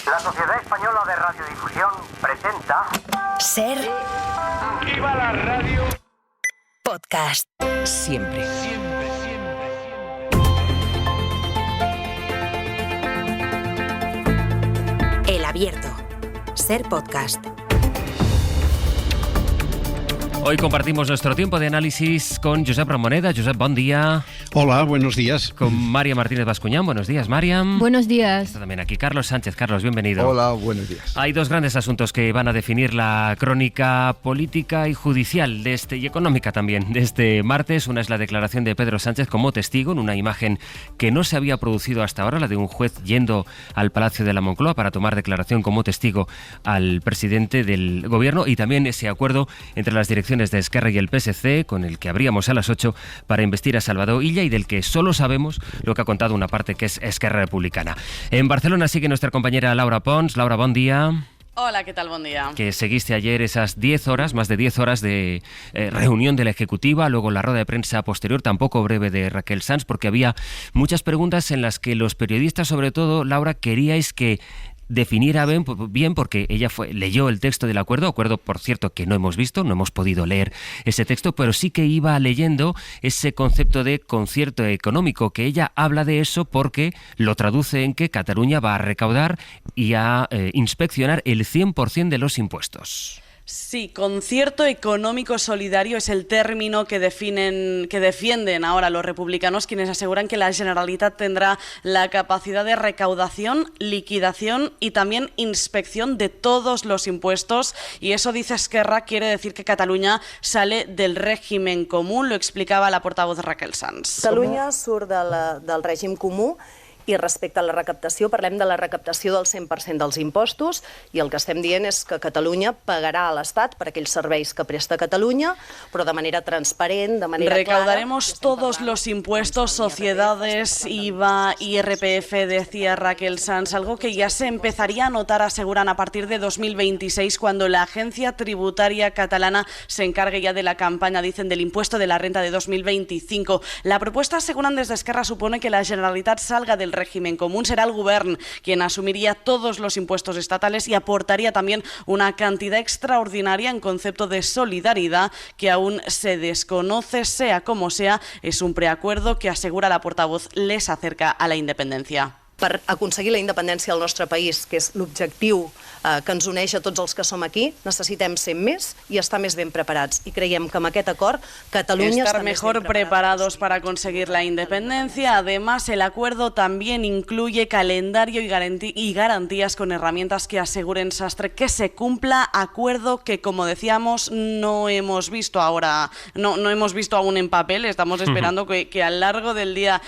La Sociedad Española de Radiodifusión presenta... Ser... ¡Viva la radio! Podcast. Siempre. El Abierto. Ser Podcast. Hoy compartimos nuestro tiempo de análisis con Josep Ramoneda. Josep, buen día. Hola, buenos días. Con María Martínez Bascuñán. Buenos días, Mariam. Buenos días. Está también aquí Carlos Sánchez. Carlos, bienvenido. Hola, buenos días. Hay dos grandes asuntos que van a definir la crónica política y judicial y económica también de este martes. Una es la declaración de Pedro Sánchez como testigo en una imagen que no se había producido hasta ahora, la de un juez yendo al Palacio de la Moncloa para tomar declaración como testigo al presidente del gobierno, y también ese acuerdo entre las direcciones de Esquerra y el PSC, con el que abríamos a las 8 para investir a Salvador Illa y del que solo sabemos lo que ha contado una parte, que es Esquerra Republicana. En Barcelona sigue nuestra compañera Laura Pons. Laura, buen día. Hola, ¿qué tal? Buen día. Que seguiste ayer esas 10 horas, más de 10 horas de reunión de la Ejecutiva, luego la rueda de prensa posterior, tampoco breve, de Raquel Sans, porque había muchas preguntas en las que los periodistas, sobre todo, Laura, queríais que definiera bien, porque ella leyó el texto del acuerdo, por cierto que no hemos visto, no hemos podido leer ese texto, pero sí que iba leyendo ese concepto de concierto económico, que ella habla de eso porque lo traduce en que Cataluña va a recaudar y a inspeccionar el 100% de los impuestos. Sí, concierto económico solidario es el término que defienden ahora los republicanos, quienes aseguran que la Generalitat tendrá la capacidad de recaudación, liquidación y también inspección de todos los impuestos, y eso, dice Esquerra, quiere decir que Cataluña sale del régimen común. Lo explicaba la portavoz Raquel Sans. Catalunya surt del règim comú, i respecte a la recaptació, parlem de la recaptació del 100% dels impostos, i el que estem dient és que Catalunya pagarà a l'Estat per aquells serveis que presta Catalunya, però de manera transparent, de manera Recaudaremos clara. todos los impuestos, sociedades, IVA, IRPF, decía Raquel Sans, algo que ya se empezaría a notar, aseguran, a partir de 2026, cuando la agencia tributaria catalana se encargue ya de la campaña, dicen, del impuesto de la renta de 2025. La propuesta, aseguran desde Esquerra, supone que la Generalitat salga del régimen común. Será el Govern quien asumiría todos los impuestos estatales y aportaría también una cantidad extraordinaria en concepto de solidaridad que aún se desconoce. Sea como sea, es un preacuerdo que, asegura la portavoz, les acerca a la independencia. Per aconseguir la independència del nostre país, que és l'objectiu que ens uneix a tots els que som aquí, necessitem ser més i estar més ben preparats. I creiem que amb aquest acord Catalunya estar está mejor preparados para conseguir la independencia. Además, el acuerdo también incluye calendario y garantías con herramientas que aseguren Sastre que se cumpla. Acuerdo que, como decíamos, no hemos visto ahora, no hemos visto aún en papel. Estamos esperando que a lo largo del día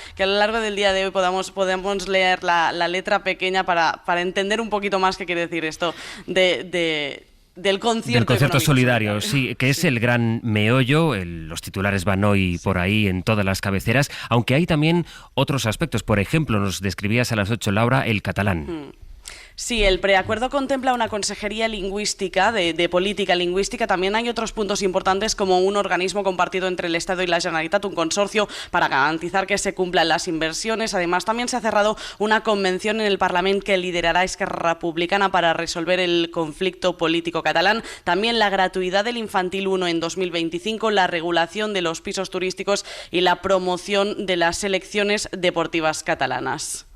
de hoy podamos leer la letra pequeña para entender un poquito más qué quiere decir esto del concierto solidario, sí, que es el gran meollo. Los titulares van hoy por ahí en todas las cabeceras, aunque hay también otros aspectos. Por ejemplo, nos describías a las 8, Laura, el catalán. Sí, el preacuerdo contempla una consejería lingüística, de política lingüística. También hay otros puntos importantes, como un organismo compartido entre el Estado y la Generalitat, un consorcio para garantizar que se cumplan las inversiones. Además, también se ha cerrado una convención en el Parlamento que liderará Esquerra Republicana para resolver el conflicto político catalán. También la gratuidad del Infantil 1 en 2025, la regulación de los pisos turísticos y la promoción de las selecciones deportivas catalanas.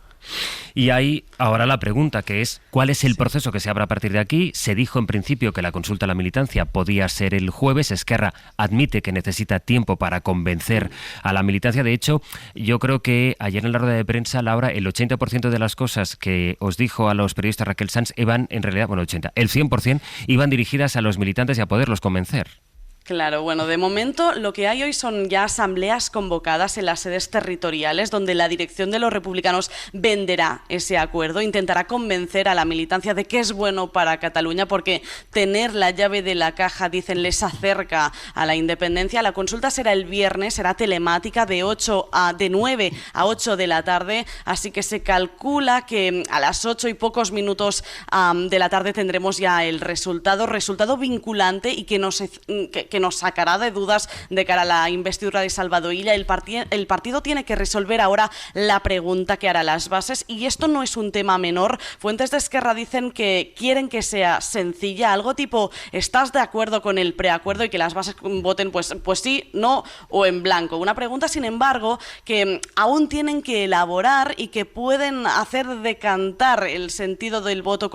Y hay ahora la pregunta, que es ¿cuál es el proceso que se abre a partir de aquí? Se dijo en principio que la consulta a la militancia podía ser el jueves. Esquerra admite que necesita tiempo para convencer a la militancia. De hecho, yo creo que ayer en la rueda de prensa, Laura, el 80% de las cosas que os dijo a los periodistas Raquel Sans iban, en realidad, el 100% iban dirigidas a los militantes y a poderlos convencer. Claro, bueno, de momento lo que hay hoy son ya asambleas convocadas en las sedes territoriales, donde la dirección de los republicanos venderá ese acuerdo, intentará convencer a la militancia de que es bueno para Cataluña, porque tener la llave de la caja, dicen, les acerca a la independencia. La consulta será el viernes, será telemática de 9 a 8 de la tarde, así que se calcula que a las 8 y pocos minutos de la tarde tendremos ya el resultado vinculante y que que nos sacará de dudas de cara a la investidura de Salvador Illa. El partido tiene que resolver ahora la pregunta que hará las bases, y esto no es un tema menor. Fuentes de Esquerra dicen que quieren que sea sencilla, algo tipo ¿estás de acuerdo con el preacuerdo? Y que las bases voten pues sí, no o en blanco. Una pregunta, sin embargo, que aún tienen que elaborar y que pueden hacer decantar el sentido del voto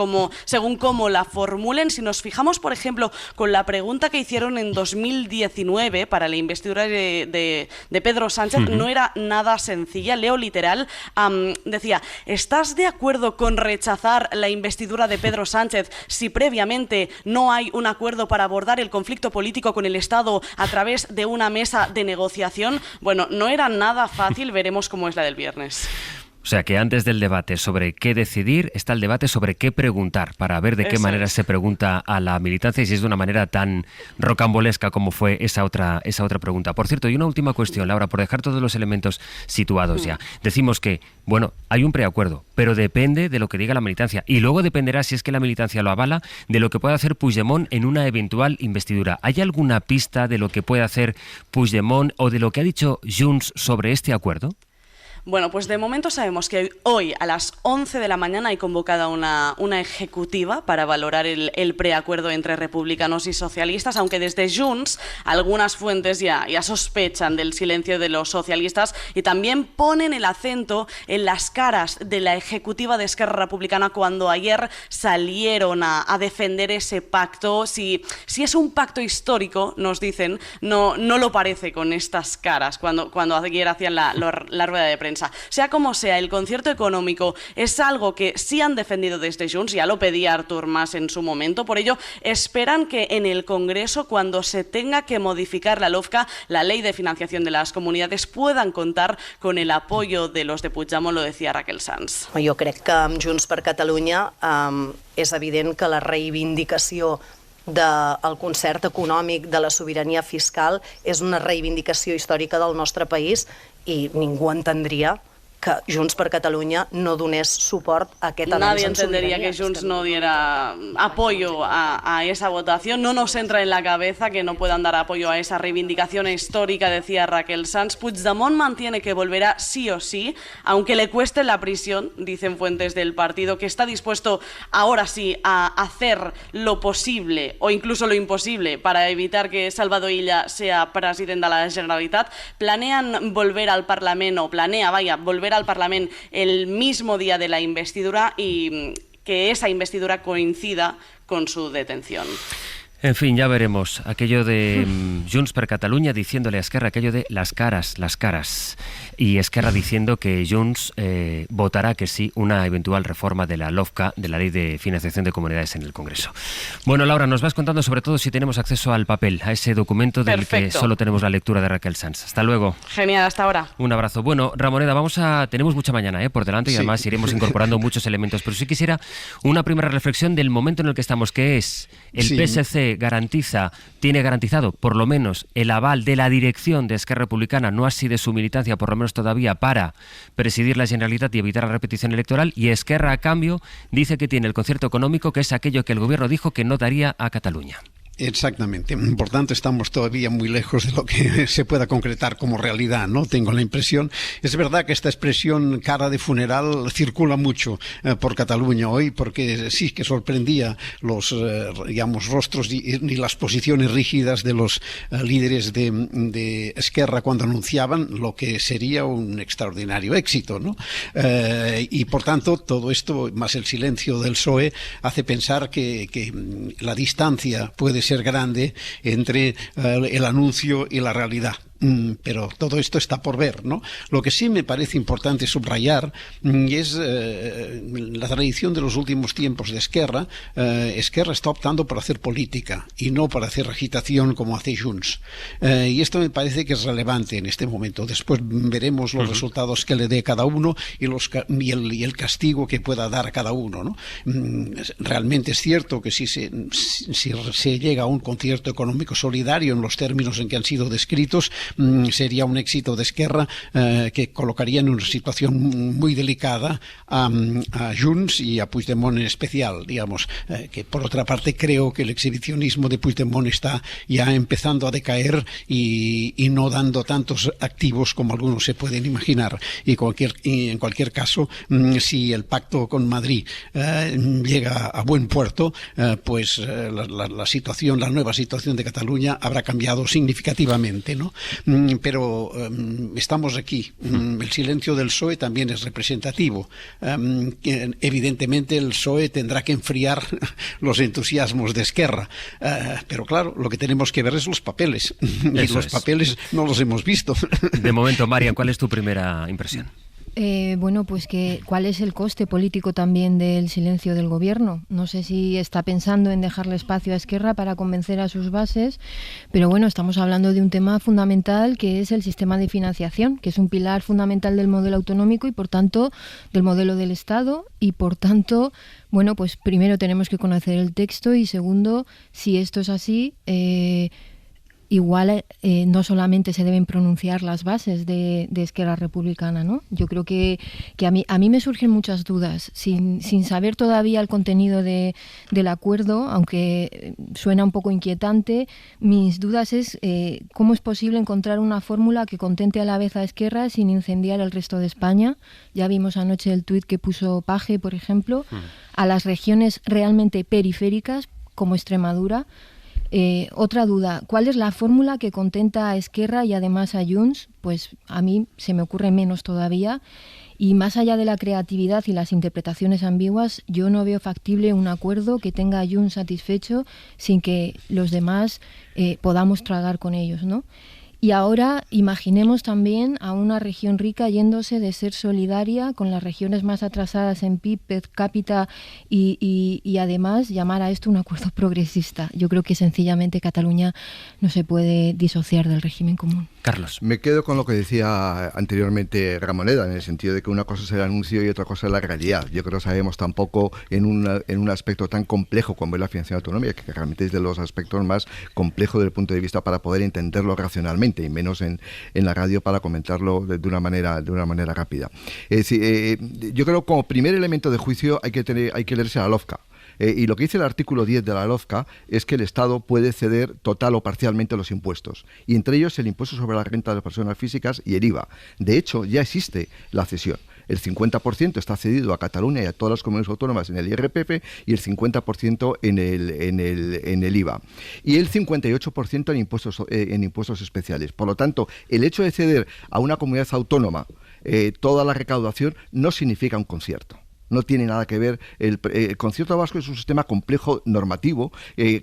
según cómo la formulen. Si nos fijamos, por ejemplo, con la pregunta que hicieron en 2019 para la investidura de Pedro Sánchez, no era nada sencilla. Leo literal, decía: ¿estás de acuerdo con rechazar la investidura de Pedro Sánchez si previamente no hay un acuerdo para abordar el conflicto político con el Estado a través de una mesa de negociación? Bueno, no era nada fácil, veremos cómo es la del viernes. O sea que antes del debate sobre qué decidir está el debate sobre qué preguntar, para ver de qué manera se pregunta a la militancia y si es de una manera tan rocambolesca como fue esa otra pregunta. Por cierto, y una última cuestión, Laura, por dejar todos los elementos situados ya. Decimos que, bueno, hay un preacuerdo, pero depende de lo que diga la militancia, y luego dependerá, si es que la militancia lo avala, de lo que pueda hacer Puigdemont en una eventual investidura. ¿Hay alguna pista de lo que puede hacer Puigdemont o de lo que ha dicho Junts sobre este acuerdo? Bueno, pues de momento sabemos que hoy a las 11 de la mañana hay convocada una ejecutiva para valorar el preacuerdo entre republicanos y socialistas, aunque desde Junts algunas fuentes ya sospechan del silencio de los socialistas y también ponen el acento en las caras de la ejecutiva de Esquerra Republicana cuando ayer salieron a defender ese pacto. Si es un pacto histórico, nos dicen, no lo parece con estas caras cuando ayer hacían la rueda de prensa. Sea como sea, el concierto económico es algo que sí han defendido desde Junts, ya lo pedía Artur Mas en su momento, por ello esperan que en el Congreso, cuando se tenga que modificar la LOFCA, la Ley de Financiación de las Comunidades, puedan contar con el apoyo de los de Puigdemont, lo decía Raquel Sans. Jo crec que amb Junts per Catalunya és evident que la reivindicació del concert econòmic, de la sobirania fiscal, és una reivindicació històrica del nostre país i ningú entendria que Junts per Catalunya no donés suport a aquest avanç. Nadie entendería que Junts no diera apoyo a esa votación. No nos entra en la cabeza que no puedan dar apoyo a esa reivindicación histórica, decía Raquel Sans. Puigdemont mantiene que volverá sí o sí, aunque le cueste la prisión, dicen fuentes del partido, que está dispuesto ahora sí a hacer lo posible o incluso lo imposible para evitar que Salvador Illa sea president de la Generalitat. Planean volver al Parlamento, volver al Parlamento el mismo día de la investidura y que esa investidura coincida con su detención. En fin, ya veremos. Aquello de Junts per Catalunya diciéndole a Esquerra aquello de las caras. Y Esquerra diciendo que Junts votará que sí una eventual reforma de la LOFCA, de la Ley de Financiación de Comunidades, en el Congreso. Bueno, Laura, nos vas contando sobre todo si tenemos acceso al papel, a ese documento del que solo tenemos la lectura de Raquel Sans. Hasta luego. Genial, hasta ahora. Un abrazo. Bueno, Ramoneda, tenemos mucha mañana por delante y además iremos incorporando muchos elementos, pero sí quisiera una primera reflexión del momento en el que estamos, que es el PSC tiene garantizado por lo menos el aval de la dirección de Esquerra Republicana, no así de su militancia, por lo menos todavía, para presidir la Generalitat y evitar la repetición electoral, y Esquerra, a cambio, dice que tiene el concierto económico, que es aquello que el gobierno dijo que no daría a Cataluña. Exactamente. Por tanto, estamos todavía muy lejos de lo que se pueda concretar como realidad, ¿no? Tengo la impresión. Es verdad que esta expresión cara de funeral circula mucho por Cataluña hoy, porque sí que sorprendía los, rostros y las posiciones rígidas de los líderes de Esquerra cuando anunciaban lo que sería un extraordinario éxito, ¿no? Y por tanto, todo esto, más el silencio del PSOE, hace pensar que la distancia puede ser grande entre el anuncio y la realidad. Pero todo esto está por ver, ¿no? Lo que sí me parece importante subrayar es la tradición de los últimos tiempos de Esquerra. Esquerra está optando por hacer política y no por hacer agitación como hace Junts. Y esto me parece que es relevante en este momento. Después veremos los resultados que le dé cada uno y el castigo que pueda dar a cada uno, ¿no? Realmente es cierto que si se llega a un concierto económico solidario en los términos en que han sido descritos, sería un éxito de Esquerra que colocaría en una situación muy delicada a Junts y a Puigdemont en especial, digamos, que por otra parte creo que el exhibicionismo de Puigdemont está ya empezando a decaer y no dando tantos activos como algunos se pueden imaginar. Y en cualquier caso, si el pacto con Madrid llega a buen puerto, pues la nueva situación de Cataluña habrá cambiado significativamente, ¿no? Pero estamos aquí. El silencio del PSOE también es representativo. Evidentemente el PSOE tendrá que enfriar los entusiasmos de Esquerra, pero claro, lo que tenemos que ver es los papeles, y los papeles no los hemos visto. De momento, Marian, ¿cuál es tu primera impresión? Bueno, pues ¿cuál es el coste político también del silencio del gobierno? No sé si está pensando en dejarle espacio a Esquerra para convencer a sus bases, pero bueno, estamos hablando de un tema fundamental que es el sistema de financiación, que es un pilar fundamental del modelo autonómico y por tanto del modelo del Estado y por tanto, bueno, pues primero tenemos que conocer el texto y segundo, si esto es así, igual no solamente se deben pronunciar las bases de Esquerra Republicana, ¿no? Yo creo que a mí me surgen muchas dudas, sin saber todavía el contenido del acuerdo, aunque suena un poco inquietante. Mis dudas es cómo es posible encontrar una fórmula que contente a la vez a Esquerra sin incendiar el resto de España. Ya vimos anoche el tuit que puso Paje, por ejemplo, a las regiones realmente periféricas, como Extremadura. Otra duda, ¿cuál es la fórmula que contenta a Esquerra y además a Junts? Pues a mí se me ocurre menos todavía y más allá de la creatividad y las interpretaciones ambiguas, yo no veo factible un acuerdo que tenga a Junts satisfecho sin que los demás podamos tragar con ellos, ¿no? Y ahora imaginemos también a una región rica yéndose de ser solidaria con las regiones más atrasadas en PIB per cápita y además llamar a esto un acuerdo progresista. Yo creo que sencillamente Cataluña no se puede disociar del régimen común. Carlos. Me quedo con lo que decía anteriormente Ramoneda, en el sentido de que una cosa es el anuncio y otra cosa es la realidad. Yo creo que sabemos tampoco en un aspecto tan complejo como es la financiación autonómica, que realmente es de los aspectos más complejos desde el punto de vista para poder entenderlo racionalmente, y menos en la radio para comentarlo de una manera rápida. Es decir, yo creo que como primer elemento de juicio hay que leerse la LOFCA. Y lo que dice el artículo 10 de la LOFCA es que el Estado puede ceder total o parcialmente los impuestos, y entre ellos el impuesto sobre la renta de las personas físicas y el IVA. De hecho, ya existe la cesión. El 50% está cedido a Cataluña y a todas las comunidades autónomas en el IRPF y el 50% en el IVA. Y el 58% en impuestos especiales. Por lo tanto, el hecho de ceder a una comunidad autónoma toda la recaudación no significa un concierto. No tiene nada que ver. El concierto vasco es un sistema complejo normativo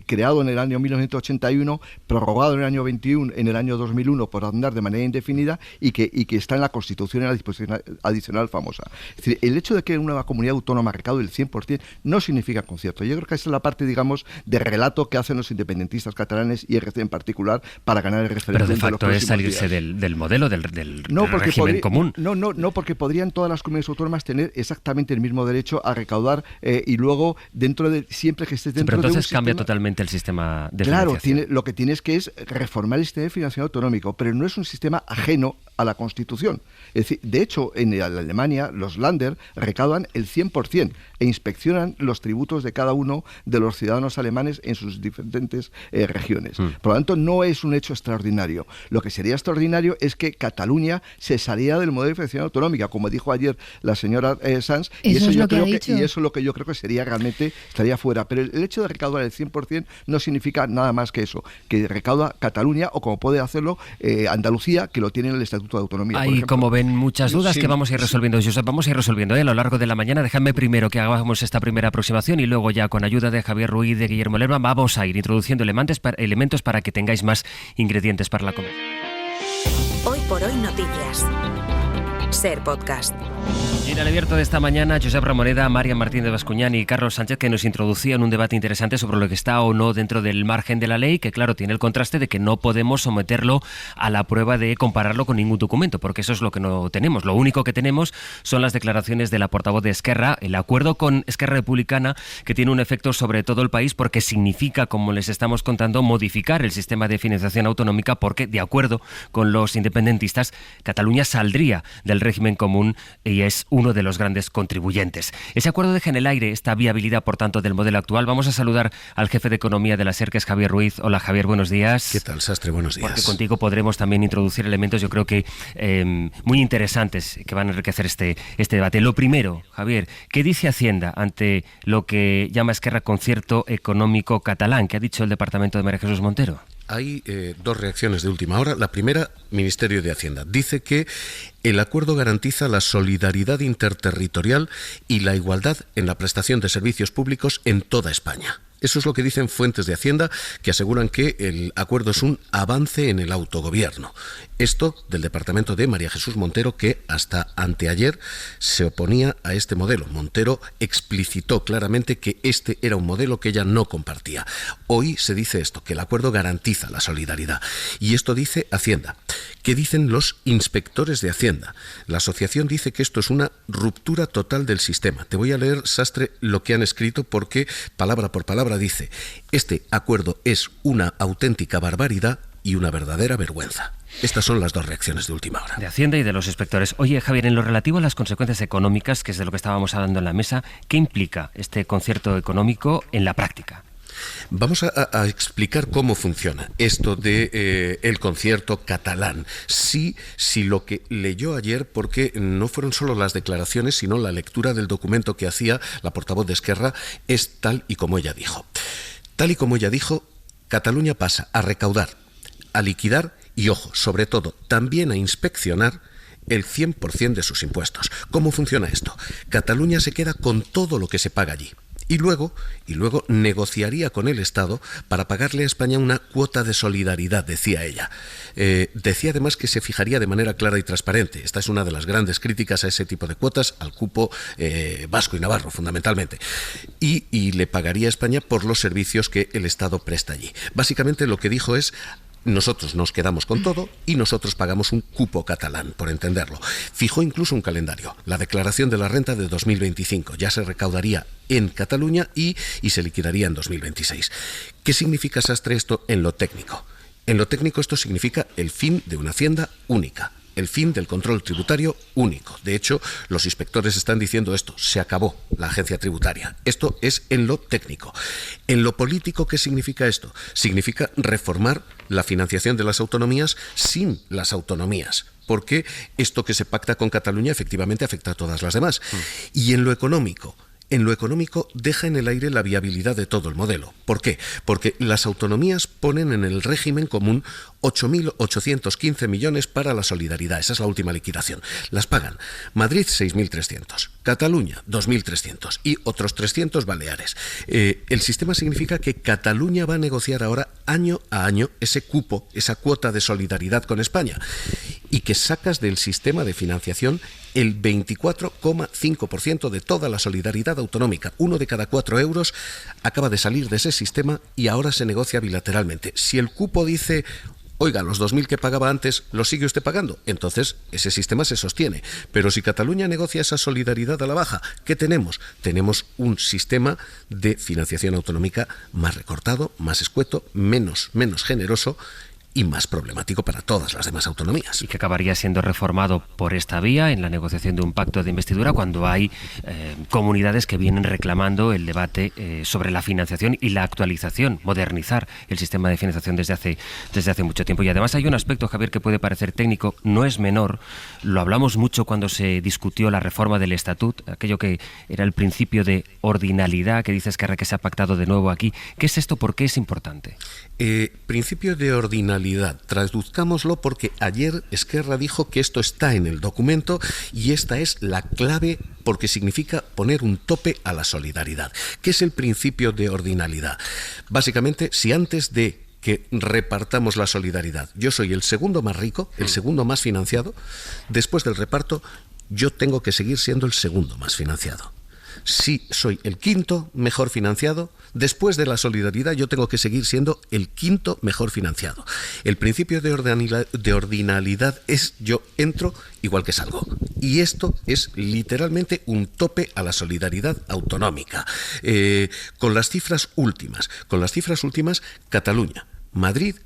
creado en el año 1981, prorrogado en el año 21, en el año 2001 por andar de manera indefinida y que está en la Constitución en la disposición adicional famosa. Es decir, el hecho de que una comunidad autónoma recaude el 100% no significa concierto. Yo creo que esa es la parte, digamos, de relato que hacen los independentistas catalanes y RC en particular para ganar el referéndum. Pero de facto es salirse del modelo del régimen común. No, porque podrían todas las comunidades autónomas tener exactamente el mismo derecho a recaudar y luego dentro de siempre que estés dentro de un sistema. Pero entonces cambia totalmente el sistema de financiación. Claro, lo que tienes que es reformar el sistema de financiación autonómico, pero no es un sistema ajeno a la Constitución. Es decir, de hecho, en Alemania los Länder recaudan el 100% e inspeccionan los tributos de cada uno de los ciudadanos alemanes en sus diferentes regiones. Por lo tanto, no es un hecho extraordinario. Lo que sería extraordinario es que Cataluña se saliera del modelo de financiación autonómica, como dijo ayer la señora Sanz, y eso es lo que yo creo que sería realmente, estaría fuera. Pero el hecho de recaudar el 100% no significa nada más que eso, que recauda Cataluña o como puede hacerlo Andalucía, que lo tiene en el Estatuto de Autonomía. Hay, como ven, muchas dudas que vamos a ir resolviendo. Josep, vamos a ir resolviendo a lo largo de la mañana. Dejadme primero que hagamos esta primera aproximación y luego ya con ayuda de Javier Ruiz, de Guillermo Lerma, vamos a ir introduciendo elementos para que tengáis más ingredientes para la comida. Hoy por hoy noticias. Ser Podcast. Y en el abierto de esta mañana, Josep Ramoneda, Marian Martín de Bascuñán y Carlos Sánchez, que nos introducían un debate interesante sobre lo que está o no dentro del margen de la ley, que claro, tiene el contraste de que no podemos someterlo a la prueba de compararlo con ningún documento, porque eso es lo que no tenemos. Lo único que tenemos son las declaraciones de la portavoz de Esquerra, el acuerdo con Esquerra Republicana, que tiene un efecto sobre todo el país, porque significa, como les estamos contando, modificar el sistema de financiación autonómica, porque, de acuerdo con los independentistas, Cataluña saldría del régimen común y es uno de los grandes contribuyentes. Ese acuerdo deja en el aire esta viabilidad, por tanto, del modelo actual. Vamos a saludar al jefe de Economía de la SER, que es Javier Ruiz. Hola, Javier, buenos días. ¿Qué tal, Sastre? Buenos días. Porque contigo podremos también introducir elementos, yo creo que muy interesantes, que van a enriquecer este debate. Lo primero, Javier, ¿qué dice Hacienda ante lo que llama Esquerra concierto económico catalán? ¿Qué ha dicho el departamento de María Jesús Montero? Hay dos reacciones de última hora. La primera, Ministerio de Hacienda. Dice que el acuerdo garantiza la solidaridad interterritorial y la igualdad en la prestación de servicios públicos en toda España. Eso es lo que dicen fuentes de Hacienda, que aseguran que el acuerdo es un avance en el autogobierno. Esto del departamento de María Jesús Montero, que hasta anteayer se oponía a este modelo. Montero explicitó claramente que este era un modelo que ella no compartía. Hoy se dice esto, que el acuerdo garantiza la solidaridad. Y esto dice Hacienda. ¿Qué dicen los inspectores de Hacienda? La asociación dice que esto es una ruptura total del sistema. Te voy a leer, Sastre, lo que han escrito, porque palabra por palabra dice: este acuerdo es una auténtica barbaridad y una verdadera vergüenza. Estas son las dos reacciones de última hora. De Hacienda y de los inspectores. Oye, Javier, en lo relativo a las consecuencias económicas, que es de lo que estábamos hablando en la mesa, ¿qué implica este concierto económico en la práctica? Vamos a explicar cómo funciona esto de el concierto catalán. Sí, lo que leyó ayer, porque no fueron solo las declaraciones, sino la lectura del documento que hacía la portavoz de Esquerra, es tal y como ella dijo. Tal y como ella dijo, Cataluña pasa a recaudar, a liquidar y, ojo, sobre todo, también a inspeccionar el 100% de sus impuestos. ¿Cómo funciona esto? Cataluña se queda con todo lo que se paga allí. Y luego negociaría con el Estado para pagarle a España una cuota de solidaridad, decía ella. Decía además que se fijaría de manera clara y transparente. Esta es una de las grandes críticas a ese tipo de cuotas, al cupo vasco y navarro, fundamentalmente. Y le pagaría a España por los servicios que el Estado presta allí. Básicamente lo que dijo es: nosotros nos quedamos con todo y nosotros pagamos un cupo catalán, por entenderlo. Fijó incluso un calendario, la declaración de la renta de 2025. Ya se recaudaría en Cataluña y se liquidaría en 2026. ¿Qué significa, Sastre, esto en lo técnico? En lo técnico esto significa el fin de una hacienda única, el fin del control tributario único. De hecho, los inspectores están diciendo esto: se acabó la agencia tributaria. Esto es en lo técnico. En lo político, ¿qué significa esto? Significa reformar la financiación de las autonomías sin las autonomías, porque esto que se pacta con Cataluña efectivamente afecta a todas las demás. Y en lo económico, deja en el aire la viabilidad de todo el modelo. ¿Por qué? Porque las autonomías ponen en el régimen común 8.815 millones para la solidaridad. Esa es la última liquidación. Las pagan Madrid 6.300, Cataluña 2.300 y otros 300 Baleares. El sistema significa que Cataluña va a negociar ahora año a año ese cupo, esa cuota de solidaridad con España, y que sacas del sistema de financiación el 24,5% de toda la solidaridad autonómica. 1 de cada 4 euros acaba de salir de ese sistema y ahora se negocia bilateralmente. Si el cupo dice: oiga, los 2.000 que pagaba antes, ¿los sigue usted pagando?, entonces ese sistema se sostiene. Pero si Cataluña negocia esa solidaridad a la baja, ¿qué tenemos? Tenemos un sistema de financiación autonómica más recortado, más escueto, menos generoso y más problemático para todas las demás autonomías. Y que acabaría siendo reformado por esta vía en la negociación de un pacto de investidura, cuando hay comunidades que vienen reclamando el debate sobre la financiación y la actualización, modernizar el sistema de financiación desde hace mucho tiempo. Y además hay un aspecto, Javier, que puede parecer técnico, no es menor. Lo hablamos mucho cuando se discutió la reforma del Estatut, aquello que era el principio de ordinalidad, que dice Esquerra que se ha pactado de nuevo aquí. ¿Qué es esto? ¿Por qué es importante? Principio de ordinalidad, traduzcámoslo, porque ayer Esquerra dijo que esto está en el documento y esta es la clave, porque significa poner un tope a la solidaridad. ¿Qué es el principio de ordinalidad? Básicamente, si antes de que repartamos la solidaridad yo soy el segundo más rico, el segundo más financiado, después del reparto yo tengo que seguir siendo el segundo más financiado. Si soy el quinto mejor financiado, después de la solidaridad yo tengo que seguir siendo el quinto mejor financiado. El principio de ordinalidad es yo entro igual que salgo. Y esto es literalmente un tope a la solidaridad autonómica. Con las cifras últimas, Cataluña, Madrid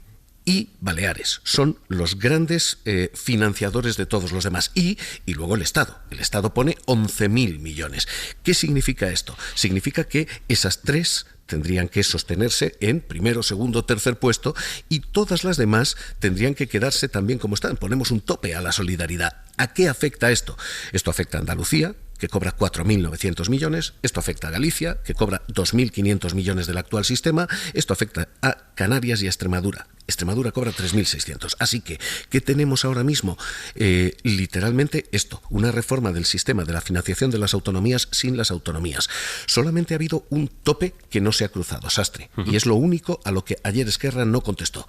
y Baleares son los grandes financiadores de todos los demás. Y luego el Estado. El Estado pone 11.000 millones. ¿Qué significa esto? Significa que esas tres tendrían que sostenerse en primero, segundo, tercer puesto, y todas las demás tendrían que quedarse también como están. Ponemos un tope a la solidaridad. ¿A qué afecta esto? Esto afecta a Andalucía, que cobra 4.900 millones, esto afecta a Galicia, que cobra 2.500 millones del actual sistema, esto afecta a Canarias y a Extremadura. Extremadura cobra 3.600. Así que, ¿qué tenemos ahora mismo? Literalmente esto, una reforma del sistema de la financiación de las autonomías sin las autonomías. Solamente ha habido un tope que no se ha cruzado, Sastre, y es lo único a lo que ayer Esquerra no contestó.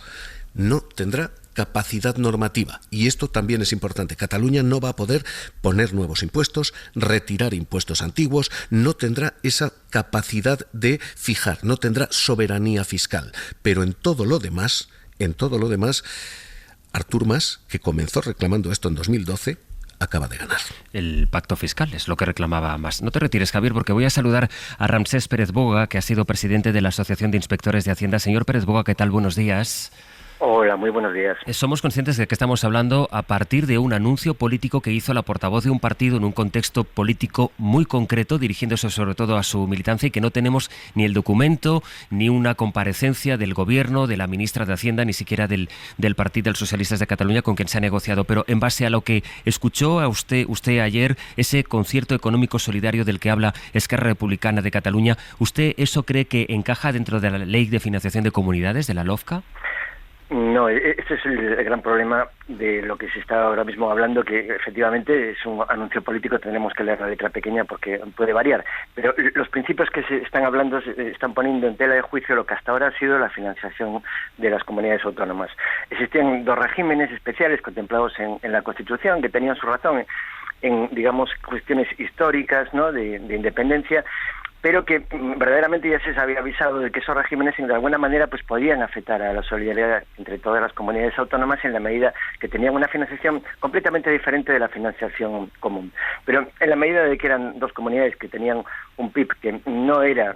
No tendrá capacidad normativa, y esto también es importante. Cataluña no va a poder poner nuevos impuestos, retirar impuestos antiguos, no tendrá esa capacidad de fijar, no tendrá soberanía fiscal, pero en todo lo demás, Artur Mas, que comenzó reclamando esto en 2012, acaba de ganar. El pacto fiscal es lo que reclamaba Mas. No te retires, Javier, porque voy a saludar a Ramsés Pérez Boga, que ha sido presidente de la Asociación de Inspectores de Hacienda. Señor Pérez Boga, ¿qué tal? Buenos días. Hola, muy buenos días. Somos conscientes de que estamos hablando a partir de un anuncio político que hizo la portavoz de un partido en un contexto político muy concreto, dirigiéndose sobre todo a su militancia, y que no tenemos ni el documento ni una comparecencia del Gobierno, de la ministra de Hacienda, ni siquiera del Partido de los Socialistas de Cataluña, con quien se ha negociado. Pero en base a lo que escuchó a usted ayer, ese concierto económico solidario del que habla Esquerra Republicana de Cataluña, ¿usted eso cree que encaja dentro de la Ley de Financiación de Comunidades, de la LOFCA? No, ese es el gran problema de lo que se está ahora mismo hablando, que efectivamente es un anuncio político, tenemos que leer la letra pequeña porque puede variar, pero los principios que se están hablando están poniendo en tela de juicio lo que hasta ahora ha sido la financiación de las comunidades autónomas. Existían dos regímenes especiales contemplados en la Constitución que tenían su razón en digamos, cuestiones históricas, ¿no?, de independencia, pero que verdaderamente ya se había avisado de que esos regímenes de alguna manera pues podían afectar a la solidaridad entre todas las comunidades autónomas en la medida que tenían una financiación completamente diferente de la financiación común. Pero en la medida de que eran dos comunidades que tenían un PIB que no era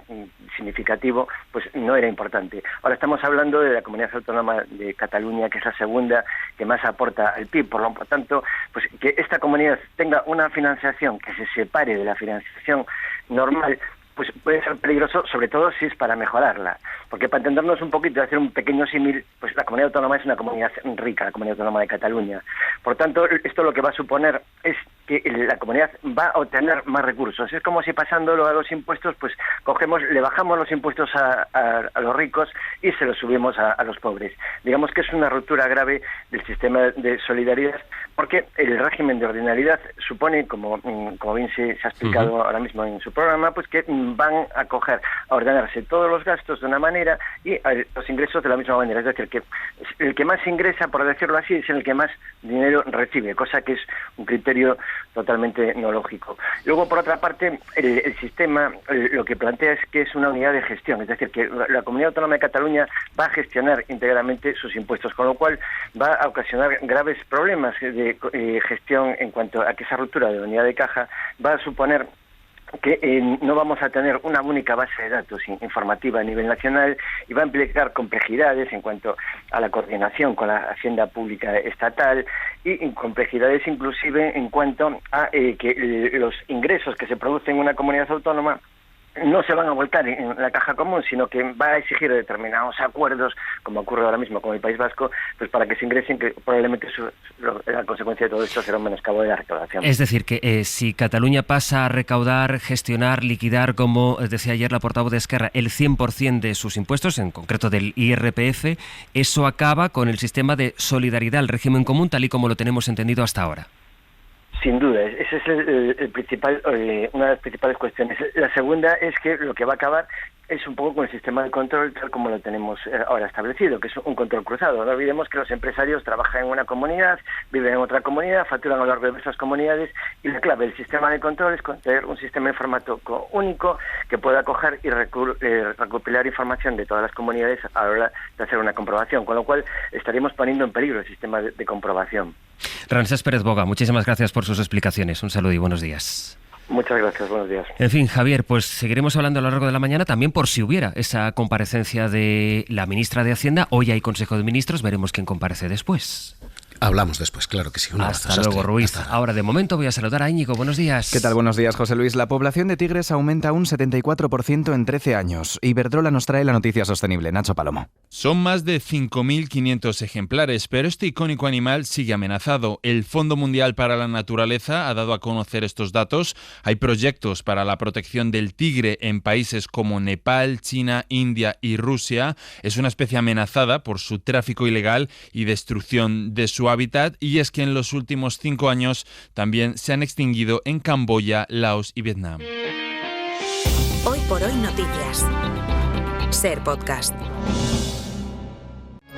significativo, pues no era importante. Ahora estamos hablando de la comunidad autónoma de Cataluña, que es la segunda que más aporta al PIB, por lo tanto, pues que esta comunidad tenga una financiación que se separe de la financiación normal, pues puede ser peligroso, sobre todo si es para mejorarla. Porque para entendernos un poquito y hacer un pequeño símil, pues la comunidad autónoma es una comunidad rica, la comunidad autónoma de Cataluña. Por tanto, esto lo que va a suponer es que la comunidad va a obtener más recursos. Es como si pasándolo a los impuestos, pues le bajamos los impuestos a los ricos y se los subimos a los pobres. Digamos que es una ruptura grave del sistema de solidaridad, porque el régimen de ordinalidad supone, como bien se ha explicado ahora mismo en su programa, pues que van a ordenarse todos los gastos de una manera y los ingresos de la misma manera. Es decir, que el que más ingresa, por decirlo así, es el que más dinero recibe, cosa que es un criterio totalmente no lógico. Luego, por otra parte, el sistema lo que plantea es que es una unidad de gestión, es decir, que la Comunidad Autónoma de Cataluña va a gestionar íntegramente sus impuestos, con lo cual va a ocasionar graves problemas de gestión en cuanto a que esa ruptura de unidad de caja va a suponer que no vamos a tener una única base de datos informativa a nivel nacional y va a implicar complejidades en cuanto a la coordinación con la Hacienda Pública Estatal y complejidades inclusive en cuanto a que los ingresos que se producen en una comunidad autónoma no se van a volcar en la caja común, sino que va a exigir determinados acuerdos, como ocurre ahora mismo con el País Vasco, pues para que se ingresen, que probablemente la consecuencia de todo esto será un menoscabo de la recaudación. Es decir, que si Cataluña pasa a recaudar, gestionar, liquidar, como decía ayer la portavoz de Esquerra, el 100% de sus impuestos, en concreto del IRPF, eso acaba con el sistema de solidaridad, el régimen común, tal y como lo tenemos entendido hasta ahora. Sin duda, esa es una de las principales cuestiones. La segunda es que lo que va a acabar es un poco con el sistema de control tal como lo tenemos ahora establecido, que es un control cruzado. No olvidemos que los empresarios trabajan en una comunidad, viven en otra comunidad, facturan a lo largo de diversas comunidades, y la clave del sistema de control es tener un sistema informático único que pueda coger y recopilar información de todas las comunidades a la hora de hacer una comprobación, con lo cual estaríamos poniendo en peligro el sistema de comprobación. Ramsés Pérez Boga, muchísimas gracias por sus explicaciones. Un saludo y buenos días. Muchas gracias, buenos días. En fin, Javier, pues seguiremos hablando a lo largo de la mañana también por si hubiera esa comparecencia de la ministra de Hacienda. Hoy hay Consejo de Ministros, veremos quién comparece después. Hablamos después, claro que sí. Hasta luego, Ruiz. Ahora, de momento, voy a saludar a Íñigo. Buenos días. ¿Qué tal? Buenos días, José Luis. La población de tigres aumenta un 74% en 13 años. Iberdrola nos trae la noticia sostenible. Nacho Palomo. Son más de 5.500 ejemplares, pero este icónico animal sigue amenazado. El Fondo Mundial para la Naturaleza ha dado a conocer estos datos. Hay proyectos para la protección del tigre en países como Nepal, China, India y Rusia. Es una especie amenazada por su tráfico ilegal y destrucción de su hábitat, y es que en los últimos 5 años también se han extinguido en Camboya, Laos y Vietnam. Hoy por hoy noticias. Ser Podcast.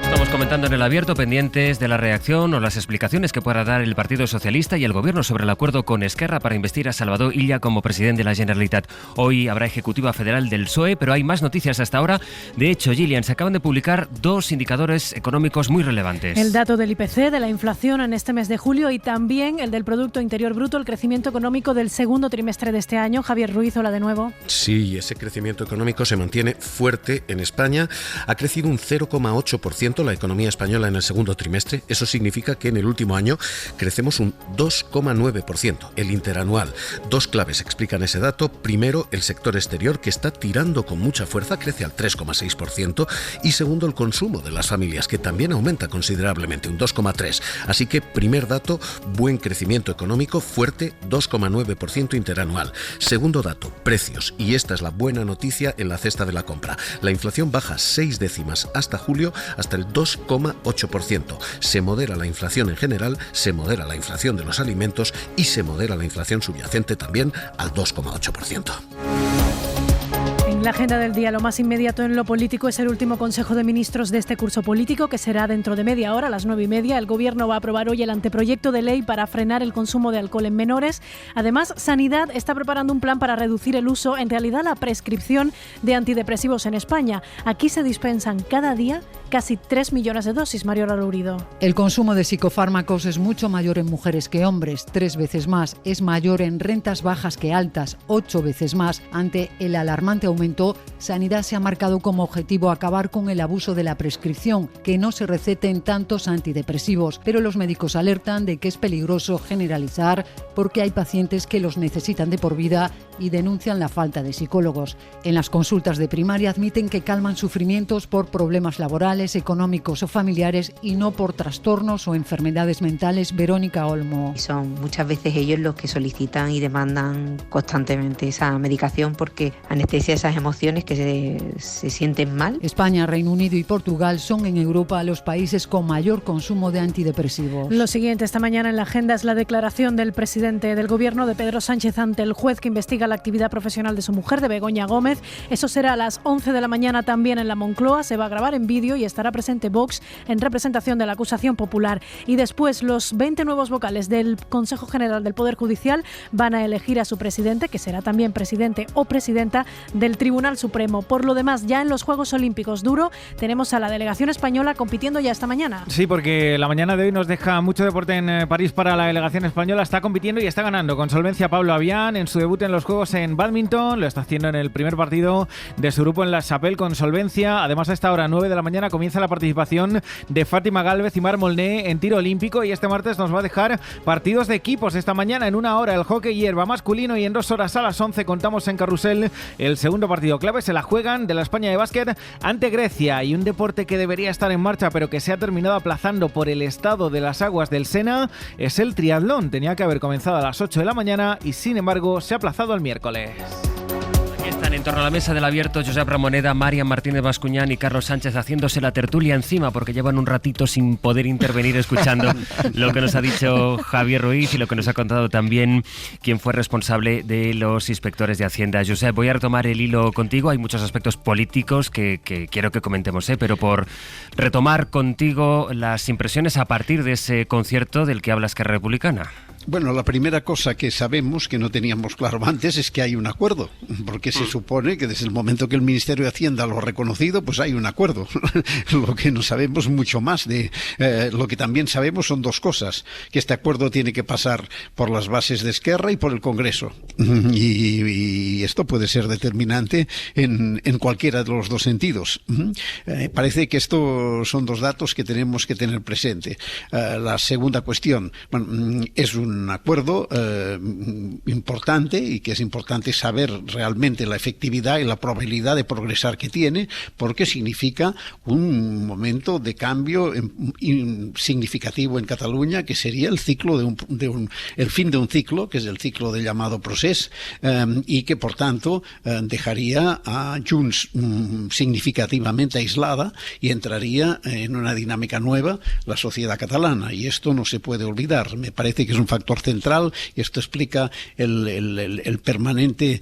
Estamos comentando en el abierto, pendientes de la reacción o las explicaciones que pueda dar el Partido Socialista y el Gobierno sobre el acuerdo con Esquerra para investir a Salvador Illa como presidente de la Generalitat. Hoy habrá Ejecutiva Federal del PSOE, pero hay más noticias hasta ahora. De hecho, Gillian, se acaban de publicar 2 indicadores económicos muy relevantes. El dato del IPC, de la inflación en este mes de julio, y también el del Producto Interior Bruto, el crecimiento económico del segundo trimestre de este año. Javier Ruiz, hola de nuevo. Sí, ese crecimiento económico se mantiene fuerte en España. Ha crecido un 0,8% la economía española en el segundo trimestre. Eso significa que en el último año crecemos un 2,9%, el interanual. 2 claves explican ese dato. Primero, el sector exterior, que está tirando con mucha fuerza, crece al 3,6%. Y segundo, el consumo de las familias, que también aumenta considerablemente, un 2,3%. Así que, primer dato, buen crecimiento económico fuerte, 2,9% interanual. Segundo dato, precios. Y esta es la buena noticia en la cesta de la compra. La inflación baja 6 décimas hasta julio, hasta el 2,8%. Se modera la inflación en general, se modera la inflación de los alimentos y se modera la inflación subyacente también al 2,8%. En la agenda del día, lo más inmediato en lo político es el último Consejo de Ministros de este curso político, que será dentro de media hora, a las 9:30. El Gobierno va a aprobar hoy el anteproyecto de ley para frenar el consumo de alcohol en menores. Además, Sanidad está preparando un plan para reducir el uso, en realidad la prescripción de antidepresivos en España. Aquí se dispensan cada día casi 3 millones de dosis. Mario Laurido. El consumo de psicofármacos es mucho mayor en mujeres que hombres, 3 veces más. Es mayor en rentas bajas que altas, 8 veces más. Ante el alarmante aumento, Sanidad se ha marcado como objetivo acabar con el abuso de la prescripción, que no se receten tantos antidepresivos, pero los médicos alertan de que es peligroso generalizar porque hay pacientes que los necesitan de por vida y denuncian la falta de psicólogos. En las consultas de primaria admiten que calman sufrimientos por problemas laborales, económicos o familiares y no por trastornos o enfermedades mentales. Verónica Olmo. Son muchas veces ellos los que solicitan y demandan constantemente esa medicación porque anestesia esas emociones que se sienten mal. España, Reino Unido y Portugal son en Europa los países con mayor consumo de antidepresivos. Lo siguiente esta mañana en la agenda es la declaración del presidente del Gobierno, de Pedro Sánchez, ante el juez que investiga la actividad profesional de su mujer, de Begoña Gómez. Eso será a las 11 de la mañana también en la Moncloa. Se va a grabar en vídeo y estará presente Vox en representación de la acusación popular. Y después los 20 nuevos vocales del Consejo General del Poder Judicial van a elegir a su presidente, que será también presidente o presidenta del Tribunal Supremo. Por lo demás, ya en los Juegos Olímpicos Duro tenemos a la delegación española compitiendo ya esta mañana. Sí, porque la mañana de hoy nos deja mucho deporte en París para la delegación española. Está compitiendo y está ganando con solvencia Pablo Avián en su debut en los Juegos en bádminton. Lo está haciendo en el primer partido de su grupo en la Chapelle con solvencia. Además, a esta hora, 9 de la mañana, comienza la participación de Fátima Gálvez y Mar Molné en tiro olímpico, y este martes nos va a dejar partidos de equipos. Esta mañana en 1 hora el hockey hierba masculino, y en 2 horas a las 11 contamos en Carrusel el segundo partido clave. Se la juegan de la España de básquet ante Grecia, y un deporte que debería estar en marcha pero que se ha terminado aplazando por el estado de las aguas del Sena es el triatlón. Tenía que haber comenzado a las 8 de la mañana y sin embargo se ha aplazado al miércoles. Aquí están en torno a la mesa del abierto, Josep Ramoneda, Marian Martínez Bascuñán y Carlos Sánchez haciéndose la tertulia encima porque llevan un ratito sin poder intervenir escuchando lo que nos ha dicho Javier Ruiz y lo que nos ha contado también quien fue responsable de los inspectores de Hacienda. Josep, voy a retomar el hilo contigo. Hay muchos aspectos políticos que quiero que comentemos, pero por retomar contigo las impresiones a partir de ese concierto del que habla Esquerra Republicana. Bueno, la primera cosa que sabemos, que no teníamos claro antes, es que hay un acuerdo, porque se supone que desde el momento que el Ministerio de Hacienda lo ha reconocido, pues hay un acuerdo. Lo que no sabemos mucho más lo que también sabemos son dos cosas, que este acuerdo tiene que pasar por las bases de Esquerra y por el Congreso. Y esto puede ser determinante en cualquiera de los dos sentidos. Parece que estos son dos datos que tenemos que tener presente. La segunda cuestión, es un acuerdo importante y que es importante saber realmente la efectividad y la probabilidad de progresar que tiene, porque significa un momento de cambio significativo en Cataluña, que sería el ciclo el fin de un ciclo, que es el ciclo del llamado procés, y que por tanto dejaría a Junts significativamente aislada y entraría en una dinámica nueva la sociedad catalana, y esto no se puede olvidar. Me parece que es un factor central, y esto explica el permanente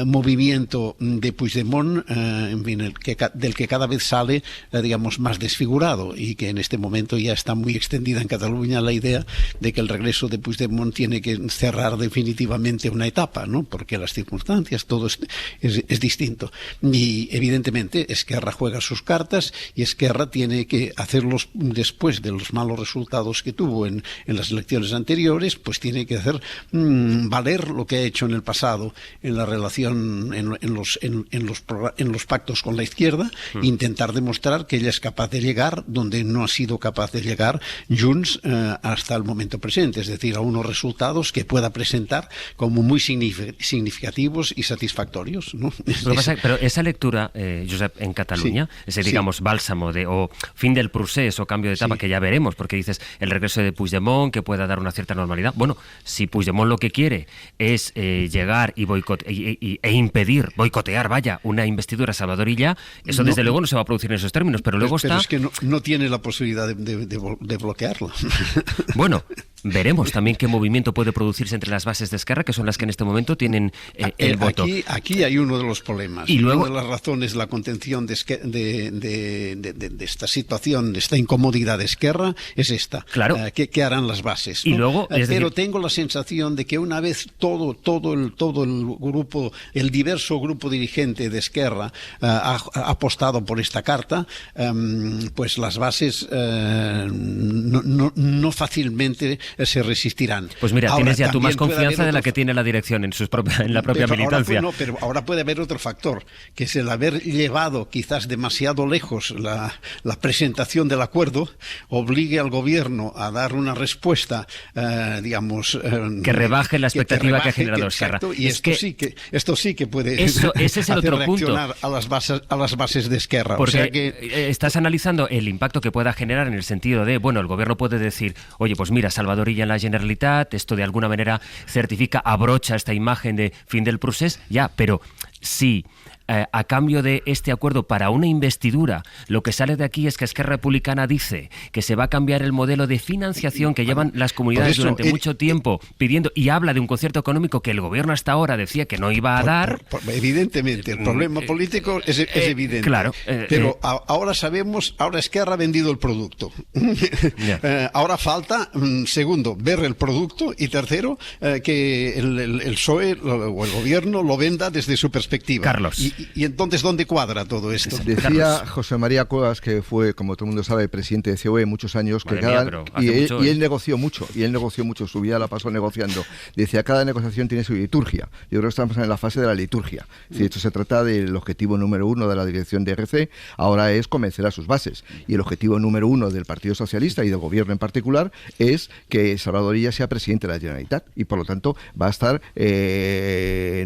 movimiento de Puigdemont, del que cada vez sale, digamos, más desfigurado, y que en este momento ya está muy extendida en Cataluña la idea de que el regreso de Puigdemont tiene que cerrar definitivamente una etapa, ¿no? Porque las circunstancias, todo es distinto. Y evidentemente Esquerra juega sus cartas, y Esquerra tiene que hacerlos después de los malos resultados que tuvo en las elecciones anteriores, pues tiene que hacer valer lo que ha hecho en el pasado en la relación, en los pactos con la izquierda, intentar demostrar que ella es capaz de llegar donde no ha sido capaz de llegar Junts hasta el momento presente, es decir, a unos resultados que pueda presentar como muy significativos y satisfactorios, ¿no? Pero esa lectura, Josep, en Cataluña, ese, digamos, bálsamo o fin del procés o cambio de etapa, que ya veremos, porque dices el regreso de Puigdemont, que pueda dar una cierta normalidad. Bueno, si Puigdemont lo que quiere es llegar y impedir, boicotear, una investidura salvadorilla, eso desde luego no se va a producir en esos términos, pero luego pero es que no tiene la posibilidad de bloquearlo. Bueno, veremos también qué movimiento puede producirse entre las bases de Esquerra, que son las que en este momento tienen el voto. Aquí hay uno de los problemas. Y luego, una de las razones de la contención de esta situación, de esta incomodidad de Esquerra, es esta. Claro. ¿Qué harán las bases? Y ¿no? luego, pero tengo la sensación de que una vez todo el grupo, el diverso grupo dirigente de Esquerra ha apostado por esta carta, pues las bases no fácilmente se resistirán. Pues mira, ahora, tienes ya tú más confianza de la que tiene la dirección en la propia militancia. Pero ahora puede haber otro factor, que es el haber llevado quizás demasiado lejos la presentación del acuerdo, obligue al gobierno a dar una respuesta, digamos, que rebaje la expectativa que ha generado Esquerra. Y esto sí que puede ese es el otro punto a las bases de Esquerra. Porque o sea que estás analizando el impacto que pueda generar en el sentido de, bueno, el gobierno puede decir, oye, pues mira, Salvador Illa en la Generalitat, esto de alguna manera certifica, abrocha esta imagen de fin del procés, pero sí. A cambio de este acuerdo para una investidura, lo que sale de aquí es que Esquerra Republicana dice que se va a cambiar el modelo de financiación que llevan las comunidades durante mucho tiempo pidiendo, y habla de un concierto económico que el gobierno hasta ahora decía que no iba a dar. Evidentemente, el problema político es evidente. Claro. Pero ahora sabemos, ahora Esquerra ha vendido el producto. Ahora falta, segundo, ver el producto, y tercero, que el PSOE o el gobierno lo venda desde su perspectiva. Carlos. ¿Y entonces dónde cuadra todo esto? Decía José María Cuevas, que fue, como todo el mundo sabe, presidente de COE muchos años, que él negoció mucho, su vida la pasó negociando. Decía, cada negociación tiene su liturgia. Yo creo que estamos en la fase de la liturgia. De hecho, se trata del objetivo número 1 de la dirección de RC, ahora es convencer a sus bases. Y el objetivo número 1 del Partido Socialista y del gobierno en particular es que Salvador Illa sea presidente de la Generalitat, y por lo tanto va a estar,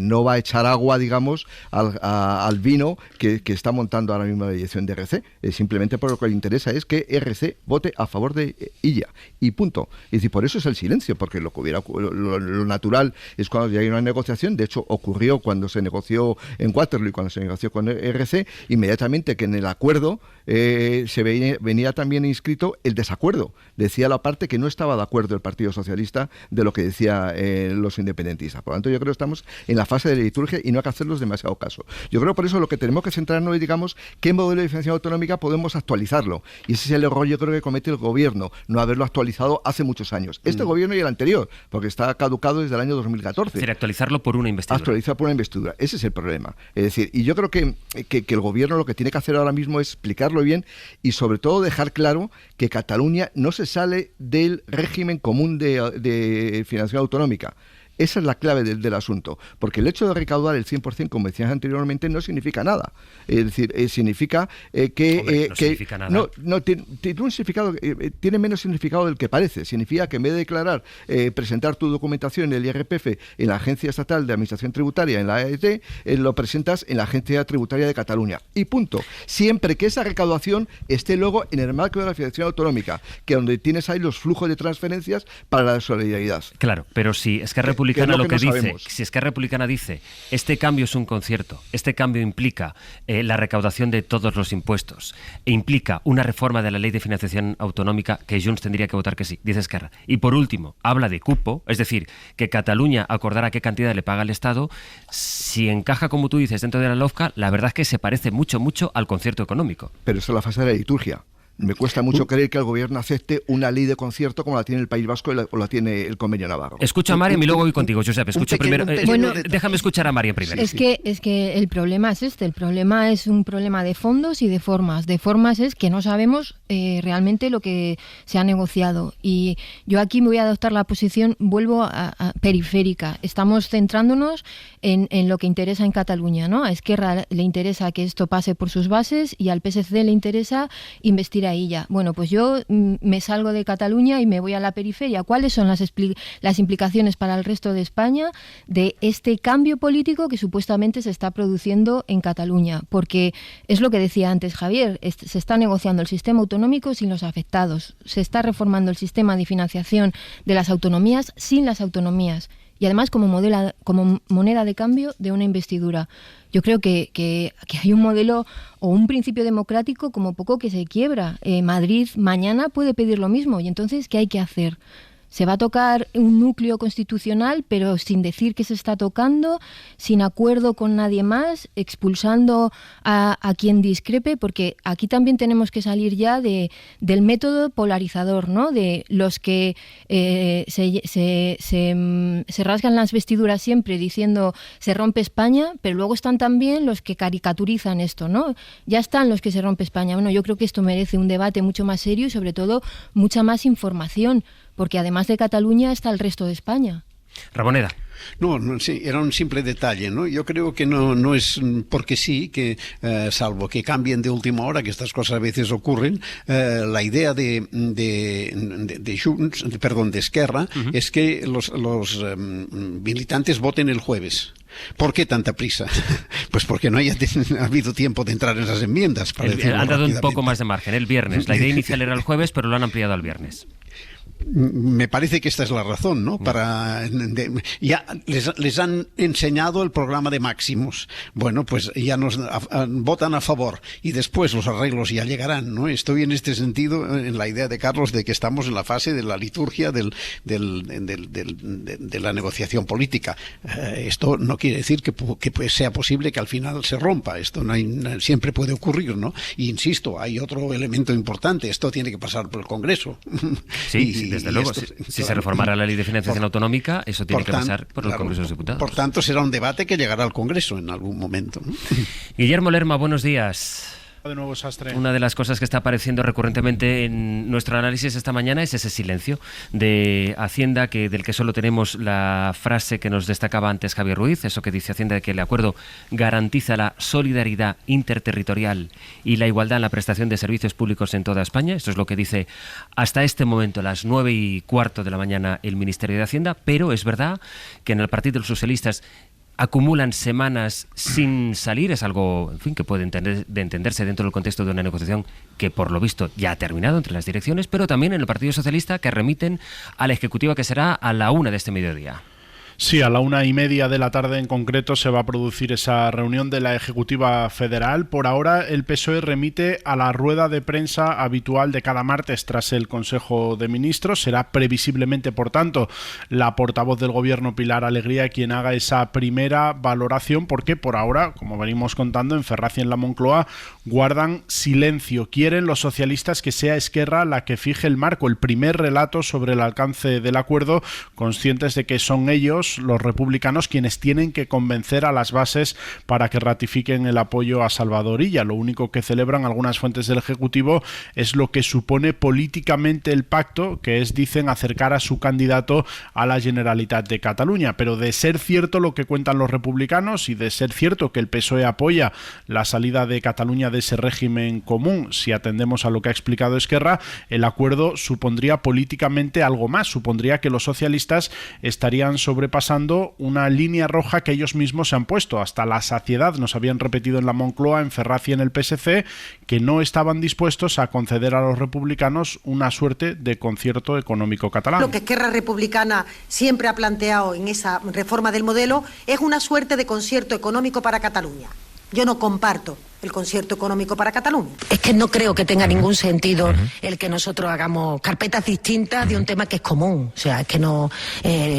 no va a echar agua, digamos, a al vino que está montando ahora mismo la dirección de RC. Simplemente por lo que le interesa es que RC vote a favor de ella y punto. Es decir, por eso es el silencio, porque lo natural es cuando ya hay una negociación. De hecho, ocurrió cuando se negoció en Waterloo y cuando se negoció con RC, inmediatamente que en el acuerdo venía también inscrito el desacuerdo. Decía la parte que no estaba de acuerdo el Partido Socialista de lo que decía los independentistas. Por lo tanto, yo creo que estamos en la fase de la liturgia y no hay que hacerlos demasiado caso. Yo creo por eso lo que tenemos que centrarnos es, digamos, qué modelo de financiación autonómica podemos actualizarlo. Y ese es el error, yo creo, que comete el gobierno, no haberlo actualizado hace muchos años. Este gobierno y el anterior, porque está caducado desde el año 2014. Es decir, actualizarlo por una investidura. Actualizar por una investidura. Ese es el problema. Es decir, y yo creo que el gobierno lo que tiene que hacer ahora mismo es explicarlo bien y sobre todo dejar claro que Cataluña no se sale del régimen común de financiación autonómica. Esa es la clave del asunto, porque el hecho de recaudar el 100%, como decías anteriormente, no significa nada. Es decir, significa que... no significa nada. No, tiene un significado, tiene menos significado del que parece. Significa que en vez de declarar, presentar tu documentación en el IRPF en la Agencia Estatal de Administración Tributaria, en la AET, lo presentas en la Agencia Tributaria de Cataluña. Y punto. Siempre que esa recaudación esté luego en el marco de la financiación autonómica, que donde tienes ahí los flujos de transferencias para la solidaridad. Claro, pero si es que Republicana lo que dice, si Esquerra Republicana dice, este cambio es un concierto, este cambio implica la recaudación de todos los impuestos e implica una reforma de la ley de financiación autonómica que Junts tendría que votar que sí, dice Esquerra. Y por último, habla de cupo, es decir, que Cataluña acordará qué cantidad le paga el Estado. Si encaja, como tú dices, dentro de la LOFCA, la verdad es que se parece mucho al concierto económico. Pero eso es la fase de la liturgia. Me cuesta mucho creer que el gobierno acepte una ley de concierto como la tiene el País Vasco o la tiene el Convenio Navarro. Escucha a Mariam y luego voy contigo, Josep. Escucha primero. Déjame escuchar a Mariam primero. Es que el problema es este. El problema es un problema de fondos y de formas. De formas es que no sabemos realmente lo que se ha negociado. Y yo aquí me voy a adoptar la posición, vuelvo a periférica. Estamos centrándonos en lo que interesa en Cataluña, ¿no? A Esquerra le interesa que esto pase por sus bases y al PSC le interesa investir a ella. Bueno, pues yo me salgo de Cataluña y me voy a la periferia. ¿Cuáles son las implicaciones para el resto de España de este cambio político que supuestamente se está produciendo en Cataluña? Porque es lo que decía antes Javier, se está negociando el sistema autonómico sin los afectados, se está reformando el sistema de financiación de las autonomías sin las autonomías y además como moneda de cambio de una investidura. Yo creo que hay un modelo o un principio democrático como poco que se quiebra. Madrid mañana puede pedir lo mismo y entonces, ¿qué hay que hacer? Se va a tocar un núcleo constitucional, pero sin decir que se está tocando, sin acuerdo con nadie más, expulsando a quien discrepe, porque aquí también tenemos que salir ya del método polarizador, ¿no? De los que se rasgan las vestiduras siempre diciendo se rompe España, pero luego están también los que caricaturizan esto, ¿no? Ya están los que se rompe España. Bueno, yo creo que esto merece un debate mucho más serio y sobre todo mucha más información, porque además de Cataluña está el resto de España. Ramoneda. No, sí, era un simple detalle, ¿no? Yo creo que no es porque sí, que salvo que cambien de última hora, que estas cosas a veces ocurren, la idea de Esquerra es que los militantes voten el jueves. ¿Por qué tanta prisa? Pues porque no ha habido tiempo de entrar en esas enmiendas. Han dado un poco más de margen el viernes. La idea inicial era el jueves, pero lo han ampliado al viernes. Me parece que esta es la razón, ¿no? Ya les han enseñado el programa de máximos. Bueno, pues ya votan a favor y después los arreglos ya llegarán, ¿no? Estoy en este sentido en la idea de Carlos de que estamos en la fase de la liturgia de la negociación política. Esto no quiere decir que sea posible que al final se rompa. Esto siempre puede ocurrir, ¿no? Y insisto, hay otro elemento importante. Esto tiene que pasar por el Congreso. Sí, desde luego. Si se reformara la ley de financiación autonómica, eso tiene que pasar por el Congreso de los Diputados. Por tanto, será un debate que llegará al Congreso en algún momento, ¿no? Guillermo Lerma, buenos días. De nuevo, Sastre. Una de las cosas que está apareciendo recurrentemente en nuestro análisis esta mañana es ese silencio de Hacienda, del que solo tenemos la frase que nos destacaba antes Javier Ruiz, eso que dice Hacienda de que el acuerdo garantiza la solidaridad interterritorial y la igualdad en la prestación de servicios públicos en toda España. Esto es lo que dice hasta este momento, a las 9:15 de la mañana, el Ministerio de Hacienda, pero es verdad que en el Partido de los Socialistas acumulan semanas sin salir, es algo, en fin, que puede entenderse dentro del contexto de una negociación que por lo visto ya ha terminado entre las direcciones, pero también en el Partido Socialista, que remiten a la Ejecutiva, que será a la 1 de este mediodía. Sí, a la 1:30 de la tarde en concreto se va a producir esa reunión de la Ejecutiva Federal. Por ahora el PSOE remite a la rueda de prensa habitual de cada martes tras el Consejo de Ministros. Será previsiblemente, por tanto, la portavoz del Gobierno, Pilar Alegría, quien haga esa primera valoración, porque por ahora, como venimos contando, en Ferraz y en la Moncloa guardan silencio. Quieren los socialistas que sea Esquerra la que fije el marco, el primer relato sobre el alcance del acuerdo, conscientes de que son ellos, los republicanos, quienes tienen que convencer a las bases para que ratifiquen el apoyo a Salvador Illa. Lo único que celebran algunas fuentes del Ejecutivo es lo que supone políticamente el pacto, que es, dicen, acercar a su candidato a la Generalitat de Cataluña. Pero de ser cierto lo que cuentan los republicanos y de ser cierto que el PSOE apoya la salida de Cataluña de ese régimen común, si atendemos a lo que ha explicado Esquerra, el acuerdo supondría políticamente algo más. Supondría que los socialistas estarían sobrepasando una línea roja que ellos mismos se han puesto. Hasta la saciedad nos habían repetido en la Moncloa, en Ferraz y en el PSC, que no estaban dispuestos a conceder a los republicanos una suerte de concierto económico catalán. Lo que Esquerra Republicana siempre ha planteado en esa reforma del modelo es una suerte de concierto económico para Cataluña. Yo no comparto el concierto económico para Cataluña. Es que no creo que tenga ningún sentido el que nosotros hagamos carpetas distintas de un tema que es común. O sea, es que no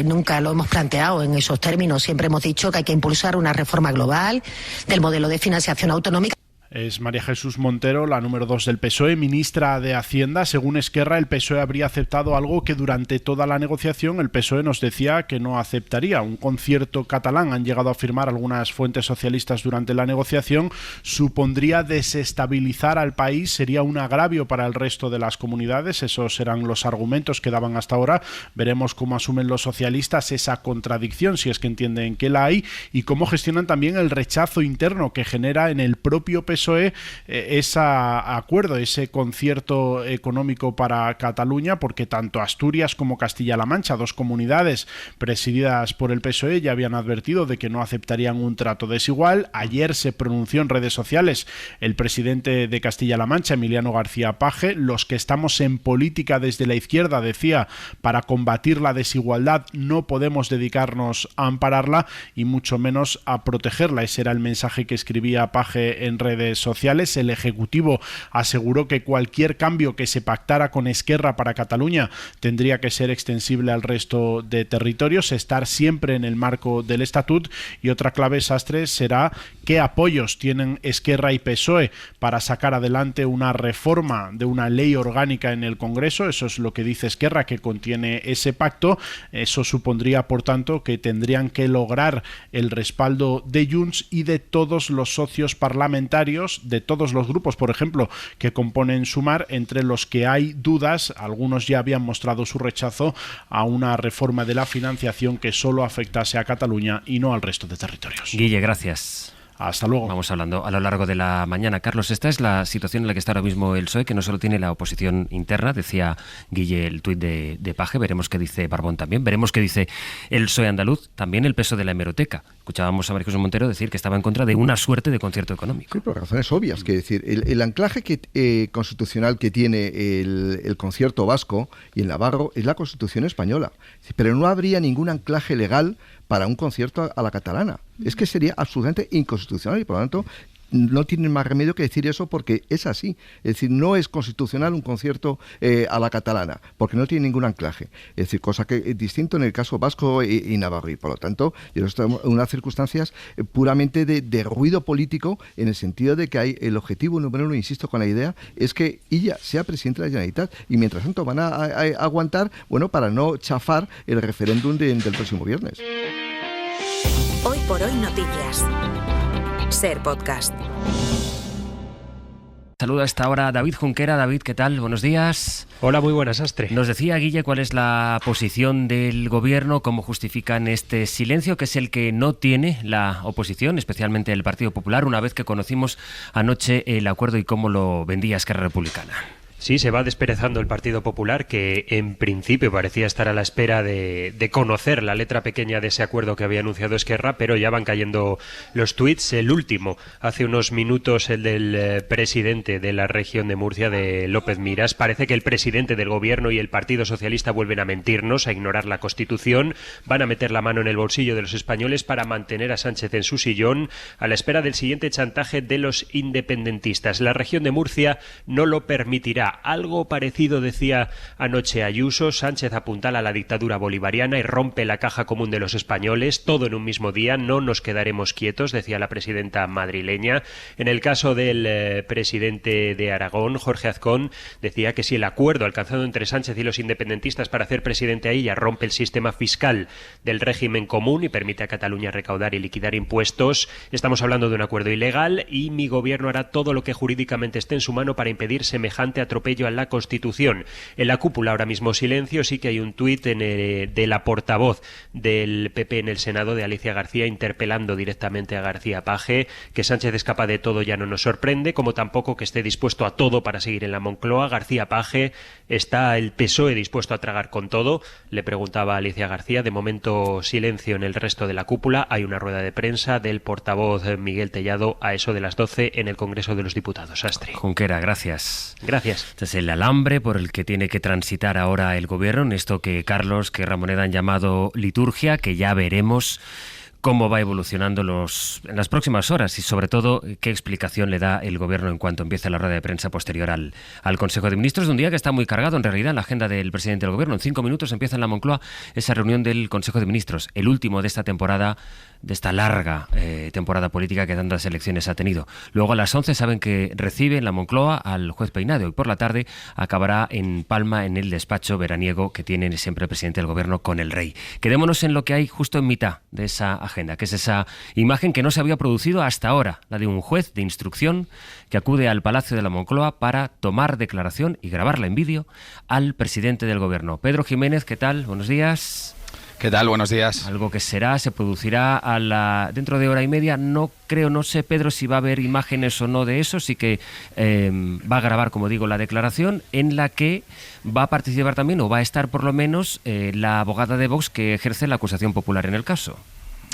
nunca lo hemos planteado en esos términos. Siempre hemos dicho que hay que impulsar una reforma global del modelo de financiación autonómica. Es María Jesús Montero, la número 2 del PSOE, ministra de Hacienda. Según Esquerra, el PSOE habría aceptado algo que durante toda la negociación el PSOE nos decía que no aceptaría. Un concierto catalán, han llegado a afirmar algunas fuentes socialistas durante la negociación, supondría desestabilizar al país, sería un agravio para el resto de las comunidades. Esos eran los argumentos que daban hasta ahora. Veremos cómo asumen los socialistas esa contradicción, si es que entienden que la hay, y cómo gestionan también el rechazo interno que genera en el propio PSOE ese acuerdo, ese concierto económico para Cataluña, porque tanto Asturias como Castilla-La Mancha, dos comunidades presididas por el PSOE, ya habían advertido de que no aceptarían un trato desigual. Ayer se pronunció en redes sociales el presidente de Castilla-La Mancha, Emiliano García Paje. Los que estamos en política desde la izquierda, decía, para combatir la desigualdad no podemos dedicarnos a ampararla y mucho menos a protegerla. Ese era el mensaje que escribía Paje en redes sociales. El Ejecutivo aseguró que cualquier cambio que se pactara con Esquerra para Cataluña tendría que ser extensible al resto de territorios, estar siempre en el marco del Estatut. Y otra clave, Sastre, será qué apoyos tienen Esquerra y PSOE para sacar adelante una reforma de una ley orgánica en el Congreso. Eso es lo que dice Esquerra, que contiene ese pacto. Eso supondría, por tanto, que tendrían que lograr el respaldo de Junts y de todos los socios parlamentarios, de todos los grupos, por ejemplo, que componen Sumar, entre los que hay dudas. Algunos ya habían mostrado su rechazo a una reforma de la financiación que solo afectase a Cataluña y no al resto de territorios. Guille, gracias. Hasta luego. Vamos hablando a lo largo de la mañana. Carlos, esta es la situación en la que está ahora mismo el PSOE, que no solo tiene la oposición interna, decía Guille el tuit de Paje, veremos qué dice Barbón también, veremos qué dice el PSOE andaluz, también el peso de la hemeroteca. Escuchábamos a María Jesús Montero decir que estaba en contra de una suerte de concierto económico. Sí, por razones obvias, que decir, el anclaje constitucional que tiene el concierto vasco y el navarro es la Constitución española, pero no habría ningún anclaje legal para un concierto a la catalana. Es que sería absolutamente inconstitucional y por lo tanto no tienen más remedio que decir eso, porque es así. Es decir, no es constitucional un concierto a la catalana, porque no tiene ningún anclaje. Es decir, cosa que es distinto en el caso vasco y navarro. Y por lo tanto, estamos en unas circunstancias puramente de ruido político, en el sentido de que hay el objetivo número uno, insisto con la idea, es que ella sea presidenta de la Generalitat. Y mientras tanto van a aguantar, bueno, para no chafar el referéndum del próximo viernes. Hoy por hoy noticias. Ser Podcast. Saludo a esta hora a David Junquera. David, ¿qué tal? Buenos días. Hola, muy buenas, Astre. Nos decía Guille cuál es la posición del Gobierno, cómo justifican este silencio, que es el que no tiene la oposición, especialmente el Partido Popular, una vez que conocimos anoche el acuerdo y cómo lo vendía Esquerra Republicana. Sí, se va desperezando el Partido Popular, que en principio parecía estar a la espera de conocer la letra pequeña de ese acuerdo que había anunciado Esquerra, pero ya van cayendo los tuits. El último, hace unos minutos, el del presidente de la región de Murcia, de López Miras. Parece que el presidente del gobierno y el Partido Socialista vuelven a mentirnos, a ignorar la Constitución, van a meter la mano en el bolsillo de los españoles para mantener a Sánchez en su sillón, a la espera del siguiente chantaje de los independentistas. La región de Murcia no lo permitirá. Algo parecido decía anoche Ayuso. Sánchez apuntala a la dictadura bolivariana y rompe la caja común de los españoles, todo en un mismo día. No nos quedaremos quietos, decía la presidenta madrileña. En el caso del presidente de Aragón, Jorge Azcón, decía que si el acuerdo alcanzado entre Sánchez y los independentistas para hacer presidente a ella rompe el sistema fiscal del régimen común y permite a Cataluña recaudar y liquidar impuestos, estamos hablando de un acuerdo ilegal y mi gobierno hará todo lo que jurídicamente esté en su mano para impedir semejante atropello a la Constitución. En la cúpula ahora mismo silencio. Sí que hay un tuit de la portavoz del PP en el Senado, de Alicia García, interpelando directamente a García Page. Que Sánchez es capaz de todo ya no nos sorprende, como tampoco que esté dispuesto a todo para seguir en la Moncloa. García Page, ¿está el PSOE dispuesto a tragar con todo?, le preguntaba Alicia García. De momento silencio en el resto de la cúpula. Hay una rueda de prensa del portavoz Miguel Tellado a eso de las 12 en el Congreso de los Diputados. Astrid Junquera, gracias. Gracias. Este es el alambre por el que tiene que transitar ahora el gobierno en esto que Carlos, que Ramoneda han llamado liturgia, que ya veremos cómo va evolucionando en las próximas horas y, sobre todo, qué explicación le da el Gobierno en cuanto empiece la rueda de prensa posterior al Consejo de Ministros, de un día que está muy cargado, en realidad, en la agenda del presidente del Gobierno. En 5 minutos empieza en la Moncloa esa reunión del Consejo de Ministros, el último de esta temporada, de esta larga temporada política que tantas elecciones ha tenido. Luego a las 11 saben que recibe en la Moncloa al juez Peinado y por la tarde acabará en Palma, en el despacho veraniego que tiene siempre el presidente del Gobierno con el rey. Quedémonos en lo que hay justo en mitad de esa agenda, que es esa imagen que no se había producido hasta ahora, la de un juez de instrucción que acude al Palacio de la Moncloa para tomar declaración y grabarla en vídeo al presidente del Gobierno. Pedro Jiménez, ¿qué tal? Buenos días. ¿Qué tal? Buenos días. Algo que se producirá dentro de hora y media. No sé, Pedro, si va a haber imágenes o no de eso. Sí que va a grabar, como digo, la declaración en la que va a participar también, o va a estar por lo menos, la abogada de Vox que ejerce la acusación popular en el caso.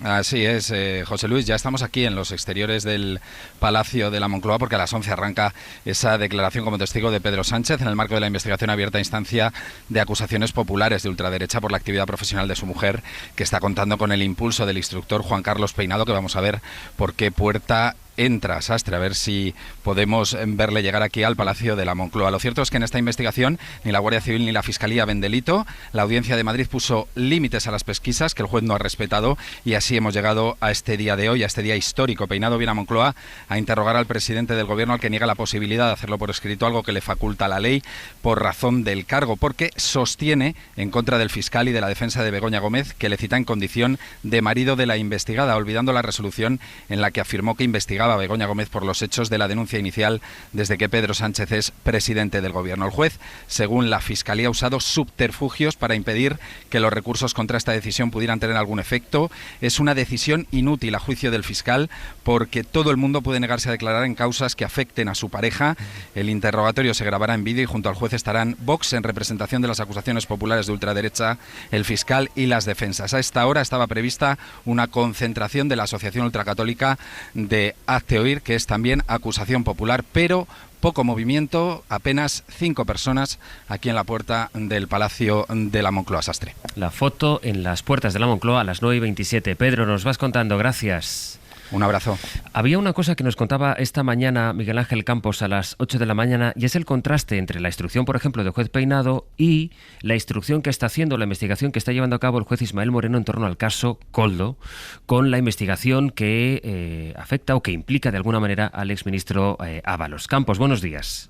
Así es, José Luis, ya estamos aquí en los exteriores del Palacio de la Moncloa porque a las 11 arranca esa declaración como testigo de Pedro Sánchez en el marco de la investigación abierta a instancia de acusaciones populares de ultraderecha por la actividad profesional de su mujer, que está contando con el impulso del instructor Juan Carlos Peinado, que vamos a ver por qué puerta entra, Sastre, a ver si podemos verle llegar aquí al Palacio de la Moncloa. Lo cierto es que en esta investigación ni la Guardia Civil ni la Fiscalía ven delito. La Audiencia de Madrid puso límites a las pesquisas que el juez no ha respetado y así hemos llegado a este día de hoy, a este día histórico. Peinado viene a Moncloa a interrogar al presidente del Gobierno, al que niega la posibilidad de hacerlo por escrito, algo que le faculta la ley por razón del cargo, porque sostiene en contra del fiscal y de la defensa de Begoña Gómez, que le cita en condición de marido de la investigada, olvidando la resolución en la que afirmó que investigaba a Begoña Gómez por los hechos de la denuncia inicial desde que Pedro Sánchez es presidente del Gobierno. El juez, según la Fiscalía, ha usado subterfugios para impedir que los recursos contra esta decisión pudieran tener algún efecto. Es una decisión inútil a juicio del fiscal porque todo el mundo puede negarse a declarar en causas que afecten a su pareja. El interrogatorio se grabará en vídeo y junto al juez estarán Vox en representación de las acusaciones populares de ultraderecha, el fiscal y las defensas. A esta hora estaba prevista una concentración de la Asociación Ultracatólica de Hazte Oír, que es también acusación popular, pero poco movimiento, apenas 5 personas aquí en la puerta del Palacio de la Moncloa, Sastre. La foto en las puertas de la Moncloa a las 9:27. Pedro, nos vas contando, gracias. Un abrazo. Había una cosa que nos contaba esta mañana Miguel Ángel Campos a las 8 de la mañana y es el contraste entre la instrucción, por ejemplo, del juez Peinado y la instrucción que está haciendo, la investigación que está llevando a cabo el juez Ismael Moreno en torno al caso Koldo, con la investigación que afecta o que implica de alguna manera al exministro Ábalos. Campos, buenos días.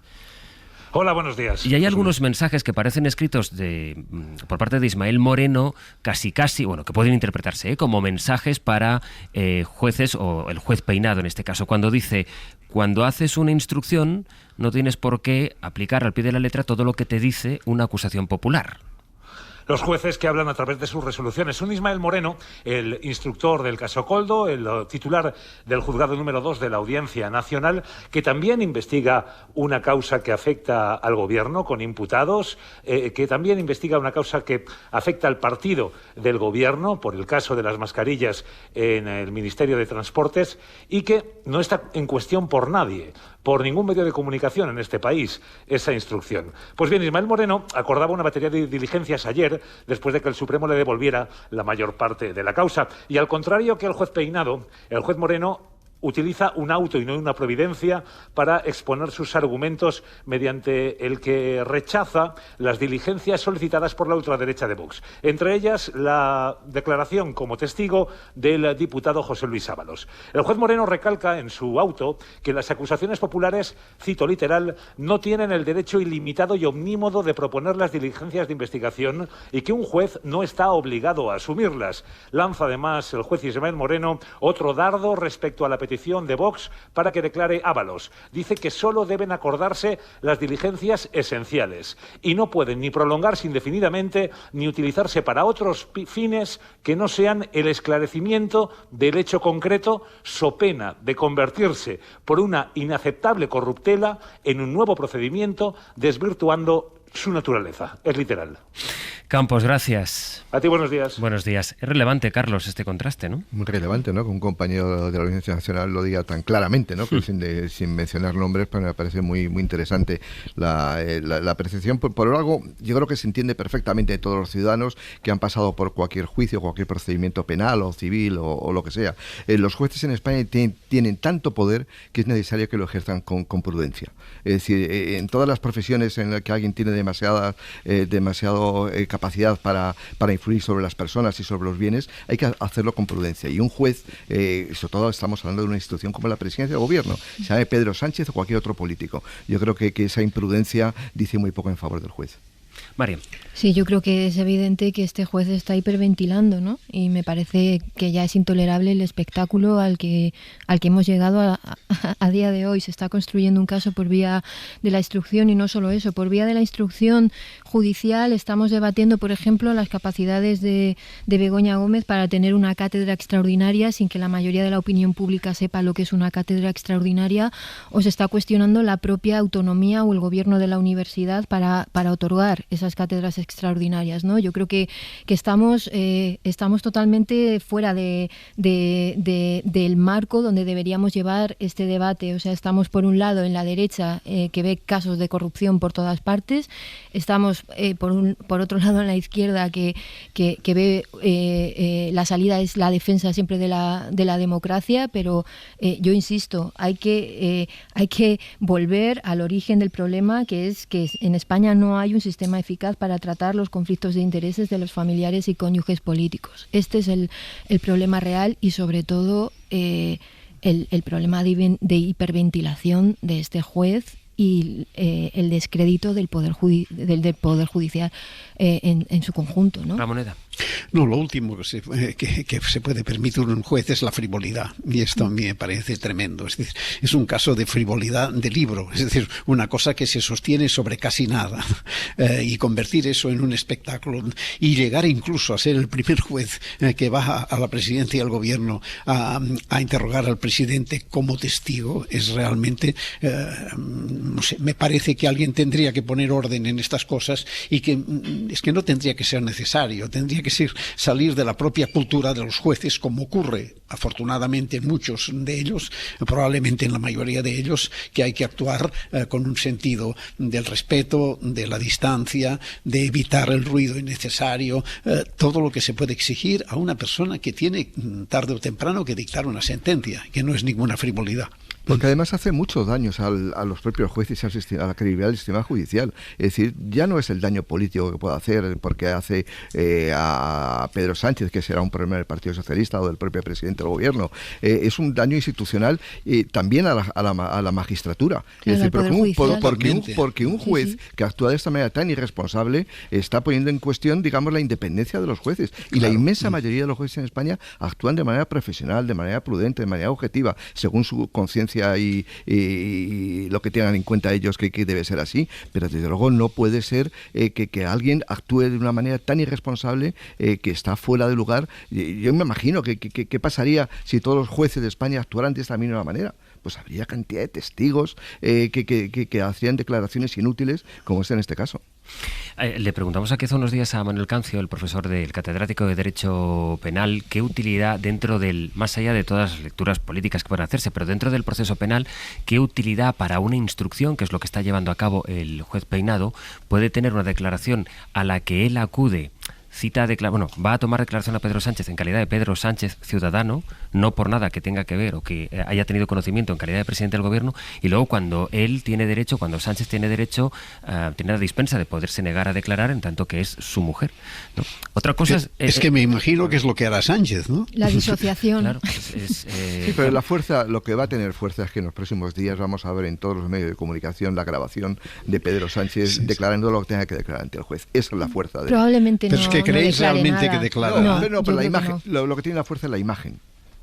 Hola, buenos días. Y hay algunos mensajes que parecen escritos por parte de Ismael Moreno, casi, bueno, que pueden interpretarse como mensajes para jueces o el juez Peinado en este caso, cuando dice: cuando haces una instrucción no tienes por qué aplicar al pie de la letra todo lo que te dice una acusación popular. los jueces que hablan a través de sus resoluciones. Un Ismael Moreno, el instructor del caso Koldo, el titular del juzgado número 2 de la Audiencia Nacional, que también investiga una causa que afecta al gobierno con imputados, que también investiga una causa que afecta al partido del gobierno por el caso de las mascarillas en el Ministerio de Transportes y que no está en cuestión por nadie, por ningún medio de comunicación en este país, esa instrucción. Pues bien, Ismael Moreno acordaba una batería de diligencias ayer, después de que el Supremo le devolviera la mayor parte de la causa. Y al contrario que el juez Peinado, el juez Moreno utiliza un auto y no una providencia para exponer sus argumentos mediante el que rechaza las diligencias solicitadas por la ultraderecha de Vox. Entre ellas, la declaración como testigo del diputado José Luis Ábalos. El juez Moreno recalca en su auto que las acusaciones populares, cito literal, no tienen el derecho ilimitado y omnímodo de proponer las diligencias de investigación y que un juez no está obligado a asumirlas. Lanza además el juez Ismael Moreno otro dardo respecto a la petición de Vox para que declare Ábalos. Dice que solo deben acordarse las diligencias esenciales y no pueden ni prolongarse indefinidamente ni utilizarse para otros fines que no sean el esclarecimiento del hecho concreto, so pena de convertirse por una inaceptable corruptela en un nuevo procedimiento, desvirtuando su naturaleza. Es literal. Campos, gracias. A ti, buenos días. Buenos días. Es relevante, Carlos, este contraste, ¿no? Muy relevante, ¿no? Que un compañero de la Audiencia Nacional lo diga tan claramente, ¿no? Sin mencionar nombres, pero me parece muy interesante la percepción. Por algo, yo creo que se entiende perfectamente de todos los ciudadanos que han pasado por cualquier juicio, cualquier procedimiento penal o civil o lo que sea. Los jueces en España tienen tanto poder que es necesario que lo ejerzan con prudencia. Es decir, en todas las profesiones en las que alguien tiene demasiado capacidad para influir sobre las personas y sobre los bienes, hay que hacerlo con prudencia. Y un juez, sobre todo estamos hablando de una institución como la Presidencia del Gobierno, se llame Pedro Sánchez o cualquier otro político. Yo creo que esa imprudencia dice muy poco en favor del juez. María. Sí, yo creo que es evidente que este juez está hiperventilando, ¿no? Y me parece que ya es intolerable el espectáculo al que hemos llegado a día de hoy. Se está construyendo un caso por vía de la instrucción y no solo eso, por vía de la instrucción judicial estamos debatiendo, por ejemplo, las capacidades de Begoña Gómez para tener una cátedra extraordinaria sin que la mayoría de la opinión pública sepa lo que es una cátedra extraordinaria, o se está cuestionando la propia autonomía o el gobierno de la universidad para otorgar esas cátedras extraordinarias, ¿no? Yo creo que estamos totalmente fuera del marco donde deberíamos llevar este debate. O sea, estamos por un lado en la derecha que ve casos de corrupción por todas partes, estamos por otro lado en la izquierda que ve la salida es la defensa siempre de la democracia, pero yo insisto, hay que volver al origen del problema, que es que en España no hay un sistema eficaz para tratar los conflictos de intereses de los familiares y cónyuges políticos. Este es el problema real y sobre todo el problema de hiperventilación de este juez y el descrédito del poder judicial en su conjunto, ¿no? Ramoneda. No, lo último que se puede permitir un juez es la frivolidad, y esto a mí me parece tremendo. Es decir, es un caso de frivolidad de libro, es decir, una cosa que se sostiene sobre casi nada, y convertir eso en un espectáculo y llegar incluso a ser el primer juez que va a la presidencia y al gobierno a interrogar al presidente como testigo es realmente, no sé, me parece que alguien tendría que poner orden en estas cosas y que es que no tendría que ser necesario, tendría que salir de la propia cultura de los jueces, como ocurre afortunadamente en muchos de ellos, probablemente en la mayoría de ellos, que hay que actuar con un sentido del respeto, de la distancia, de evitar el ruido innecesario, todo lo que se puede exigir a una persona que tiene tarde o temprano que dictar una sentencia, que no es ninguna frivolidad. Porque además hace muchos daños a los propios jueces y a la credibilidad del sistema judicial. Es decir, ya no es el daño político que puede hacer porque hace a Pedro Sánchez, que será un problema del Partido Socialista o del propio presidente del gobierno. Es un daño institucional también a la magistratura. Es decir, porque un juez que actúa de esta manera tan irresponsable está poniendo en cuestión, digamos, la independencia de los jueces. Y la inmensa mayoría de los jueces en España actúan de manera profesional, de manera prudente, de manera objetiva, según su conciencia conciencia y lo que tengan en cuenta ellos que debe ser así, pero desde luego no puede ser que alguien actúe de una manera tan irresponsable que está fuera de lugar. Yo me imagino qué pasaría si todos los jueces de España actuaran de esta misma manera. Pues habría cantidad de testigos que hacían declaraciones inútiles, como es en este caso. Le preguntamos aquí hace unos días a Manuel Cancio, el profesor catedrático de Derecho Penal, qué utilidad dentro más allá de todas las lecturas políticas que pueden hacerse, pero dentro del proceso penal, qué utilidad para una instrucción, que es lo que está llevando a cabo el juez Peinado, puede tener una declaración a la que él acude. Va a tomar declaración a Pedro Sánchez en calidad de Pedro Sánchez ciudadano, no por nada que tenga que ver o que haya tenido conocimiento en calidad de presidente del gobierno, y luego cuando Sánchez tiene derecho, tiene la dispensa de poderse negar a declarar en tanto que es su mujer, ¿no? Otra cosa es que me imagino que es lo que hará Sánchez, ¿no? La disociación. Claro, sí, pero la fuerza, lo que va a tener fuerza es que en los próximos días vamos a ver en todos los medios de comunicación la grabación de Pedro Sánchez declarando lo que tenga que declarar ante el juez. Esa es la fuerza de Probablemente no. Pero es que ¿creéis realmente que declara? No, pero la imagen, lo que tiene la fuerza es la imagen.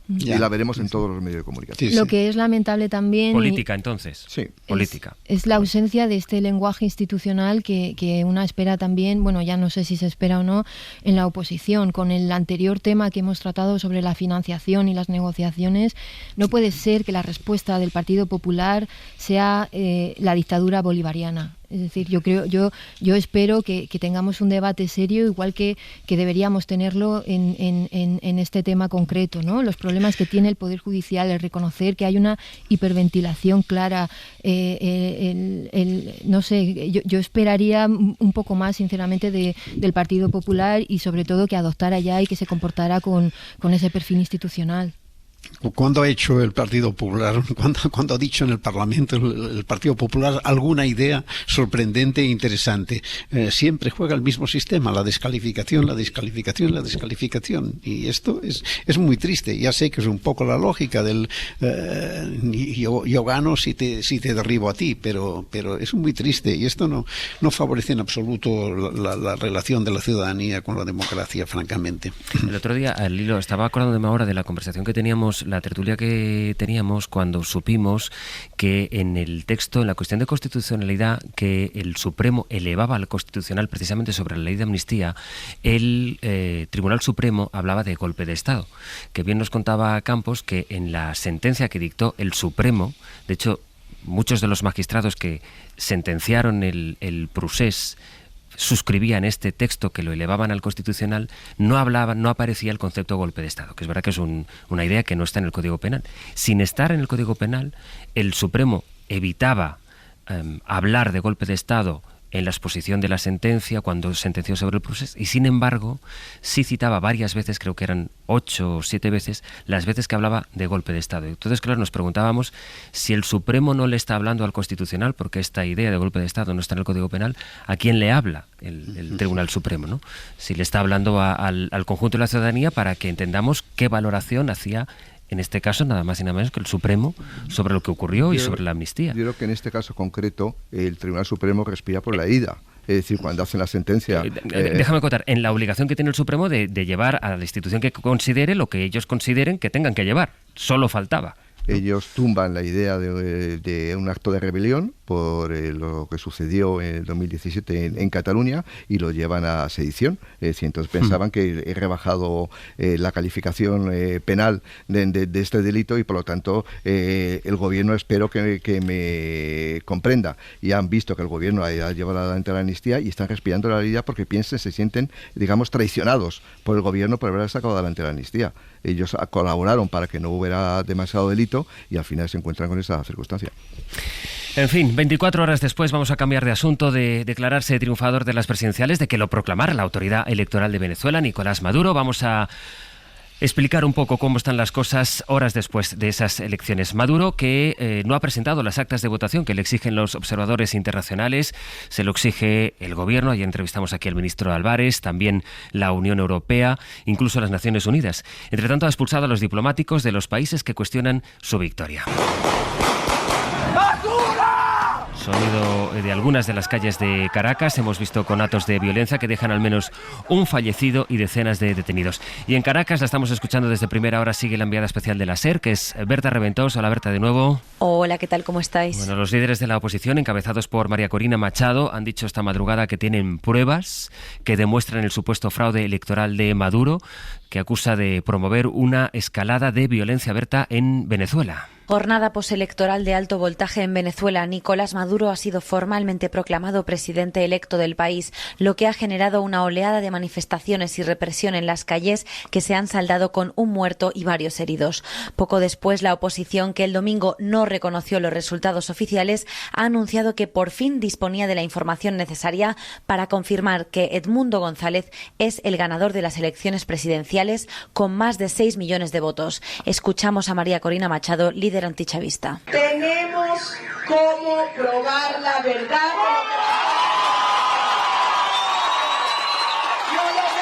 Ya. Y la veremos en todos los medios de comunicación. Lo que es lamentable también... Política, entonces. Sí. Política. Es la ausencia de este lenguaje institucional que una espera también, bueno, ya no sé si se espera o no, en la oposición. Con el anterior tema que hemos tratado sobre la financiación y las negociaciones, no puede ser que la respuesta del Partido Popular sea la dictadura bolivariana. Es decir, yo espero que tengamos un debate serio, igual que deberíamos tenerlo en este tema concreto, ¿no? Los problemas que tiene el Poder Judicial, el reconocer que hay una hiperventilación clara, no sé, yo esperaría un poco más, sinceramente, del Partido Popular y sobre todo que adoptara ya y que se comportara con ese perfil institucional. ¿Cuándo ha hecho el Partido Popular, cuando ha dicho en el Parlamento el Partido Popular alguna idea sorprendente e interesante? Siempre juega el mismo sistema, la descalificación. Y esto es muy triste. Ya sé que es un poco la lógica del yo gano si te derribo a ti, pero es muy triste y esto no favorece en absoluto la relación de la ciudadanía con la democracia, francamente. El otro día, Lilo, estaba acordándome ahora de la conversación que teníamos, la tertulia que teníamos cuando supimos que en el texto, en la cuestión de constitucionalidad, que el Supremo elevaba al Constitucional precisamente sobre la ley de amnistía, el Tribunal Supremo hablaba de golpe de Estado. Que bien nos contaba Campos que en la sentencia que dictó el Supremo, de hecho, muchos de los magistrados que sentenciaron el procés suscribían este texto que lo elevaban al Constitucional, no aparecía el concepto de golpe de Estado, que es verdad que es una idea que no está en el Código Penal. Sin estar en el Código Penal, el Supremo evitaba hablar de golpe de Estado en la exposición de la sentencia cuando sentenció sobre el proceso, y sin embargo sí citaba varias veces, creo que eran 8 o 7 veces, las veces que hablaba de golpe de Estado. Entonces, claro, nos preguntábamos si el Supremo no le está hablando al Constitucional, porque esta idea de golpe de Estado no está en el Código Penal, ¿a quién le habla el Tribunal Supremo, ¿no? Si le está hablando al conjunto de la ciudadanía para que entendamos qué valoración hacía, en este caso, nada más y nada menos que el Supremo, sobre lo que ocurrió y sobre la amnistía. Yo creo que en este caso concreto el Tribunal Supremo respira por la herida. Es decir, cuando hacen la sentencia... Déjame contar, en la obligación que tiene el Supremo de llevar a la institución que considere lo que ellos consideren que tengan que llevar. Solo faltaba. Ellos tumban la idea de un acto de rebelión por lo que sucedió en el 2017 en Cataluña y lo llevan a sedición. Entonces pensaban que he rebajado la calificación penal de este delito y por lo tanto el gobierno espero que me comprenda. Y han visto que el gobierno ha llevado adelante la amnistía y están respirando la herida porque se sienten, digamos, traicionados por el gobierno por haber sacado adelante la amnistía. Ellos colaboraron para que no hubiera demasiado delito y al final se encuentran con esa circunstancia. En fin, 24 horas después vamos a cambiar de asunto, de declararse triunfador de las presidenciales, de que lo proclamara la autoridad electoral de Venezuela, Nicolás Maduro. Vamos a explicar un poco cómo están las cosas horas después de esas elecciones. Maduro, que no ha presentado las actas de votación que le exigen los observadores internacionales, se lo exige el gobierno. Ayer entrevistamos aquí al ministro Álvarez, también la Unión Europea, incluso las Naciones Unidas. Entre tanto, ha expulsado a los diplomáticos de los países que cuestionan su victoria. Sonido de algunas de las calles de Caracas. Hemos visto conatos de violencia que dejan al menos un fallecido y decenas de detenidos. Y en Caracas la estamos escuchando desde primera hora. Sigue la enviada especial de la SER, que es Berta Reventós. Hola, Berta, de nuevo. Hola, ¿qué tal? ¿Cómo estáis? Bueno, los líderes de la oposición, encabezados por María Corina Machado, han dicho esta madrugada que tienen pruebas que demuestran el supuesto fraude electoral de Maduro, que acusa de promover una escalada de violencia, Berta, en Venezuela. Jornada postelectoral de alto voltaje en Venezuela. Nicolás Maduro ha sido formalmente proclamado presidente electo del país, lo que ha generado una oleada de manifestaciones y represión en las calles que se han saldado con un muerto y varios heridos. Poco después, la oposición, que el domingo no reconoció los resultados oficiales, ha anunciado que por fin disponía de la información necesaria para confirmar que Edmundo González es el ganador de las elecciones presidenciales con más de 6 millones de votos. Escuchamos a María Corina Machado, líder antichavista. Tenemos cómo probar la verdad. Lo logramos.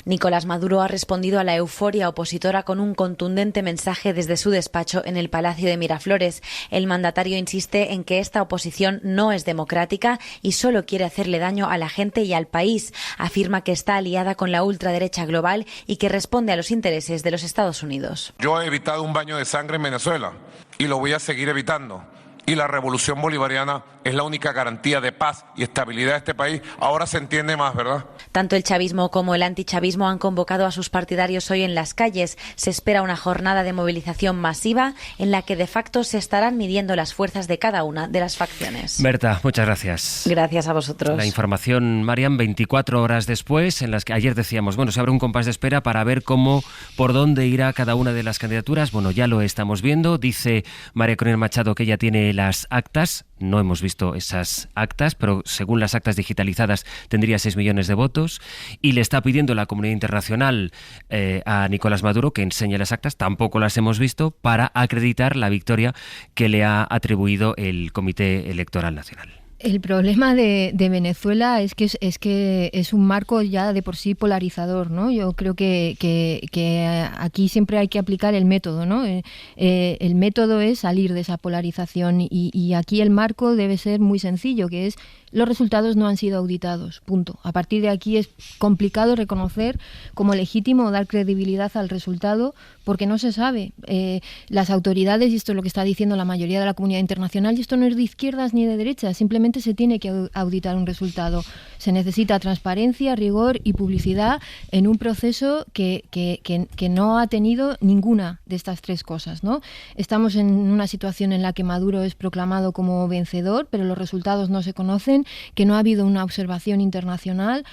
Nicolás Maduro ha respondido a la euforia opositora con un contundente mensaje desde su despacho en el Palacio de Miraflores. El mandatario insiste en que esta oposición no es democrática y solo quiere hacerle daño a la gente y al país. Afirma que está aliada con la ultraderecha global y que responde a los intereses de los Estados Unidos. Yo he evitado un baño de sangre en Venezuela y lo voy a seguir evitando. Y la revolución bolivariana es la única garantía de paz y estabilidad de este país. Ahora se entiende más, ¿verdad? Tanto el chavismo como el antichavismo han convocado a sus partidarios hoy en las calles. Se espera una jornada de movilización masiva en la que de facto se estarán midiendo las fuerzas de cada una de las facciones. Berta, muchas gracias. Gracias a vosotros. La información, Mariam, 24 horas después, en las que ayer decíamos, bueno, se abre un compás de espera para ver por dónde irá cada una de las candidaturas. Bueno, ya lo estamos viendo. Dice María Corina Machado que ella tiene las actas. No hemos visto esas actas, pero según las actas digitalizadas tendría 6 millones de votos, y le está pidiendo la comunidad internacional a Nicolás Maduro que enseñe las actas. Tampoco las hemos visto, para acreditar la victoria que le ha atribuido el Comité Electoral Nacional. El problema de Venezuela es que es un marco ya de por sí polarizador, ¿no? Yo creo que aquí siempre hay que aplicar el método, ¿no? El método es salir de esa polarización y aquí el marco debe ser muy sencillo, que es los resultados no han sido auditados, punto. A partir de aquí es complicado reconocer como legítimo o dar credibilidad al resultado porque no se sabe. Las autoridades, y esto es lo que está diciendo la mayoría de la comunidad internacional, y esto no es de izquierdas ni de derechas, simplemente se tiene que auditar un resultado. Se necesita transparencia, rigor y publicidad en un proceso que no ha tenido ninguna de estas tres cosas, ¿no? Estamos en una situación en la que Maduro es proclamado como vencedor, pero los resultados no se conocen, que no ha habido una observación internacional.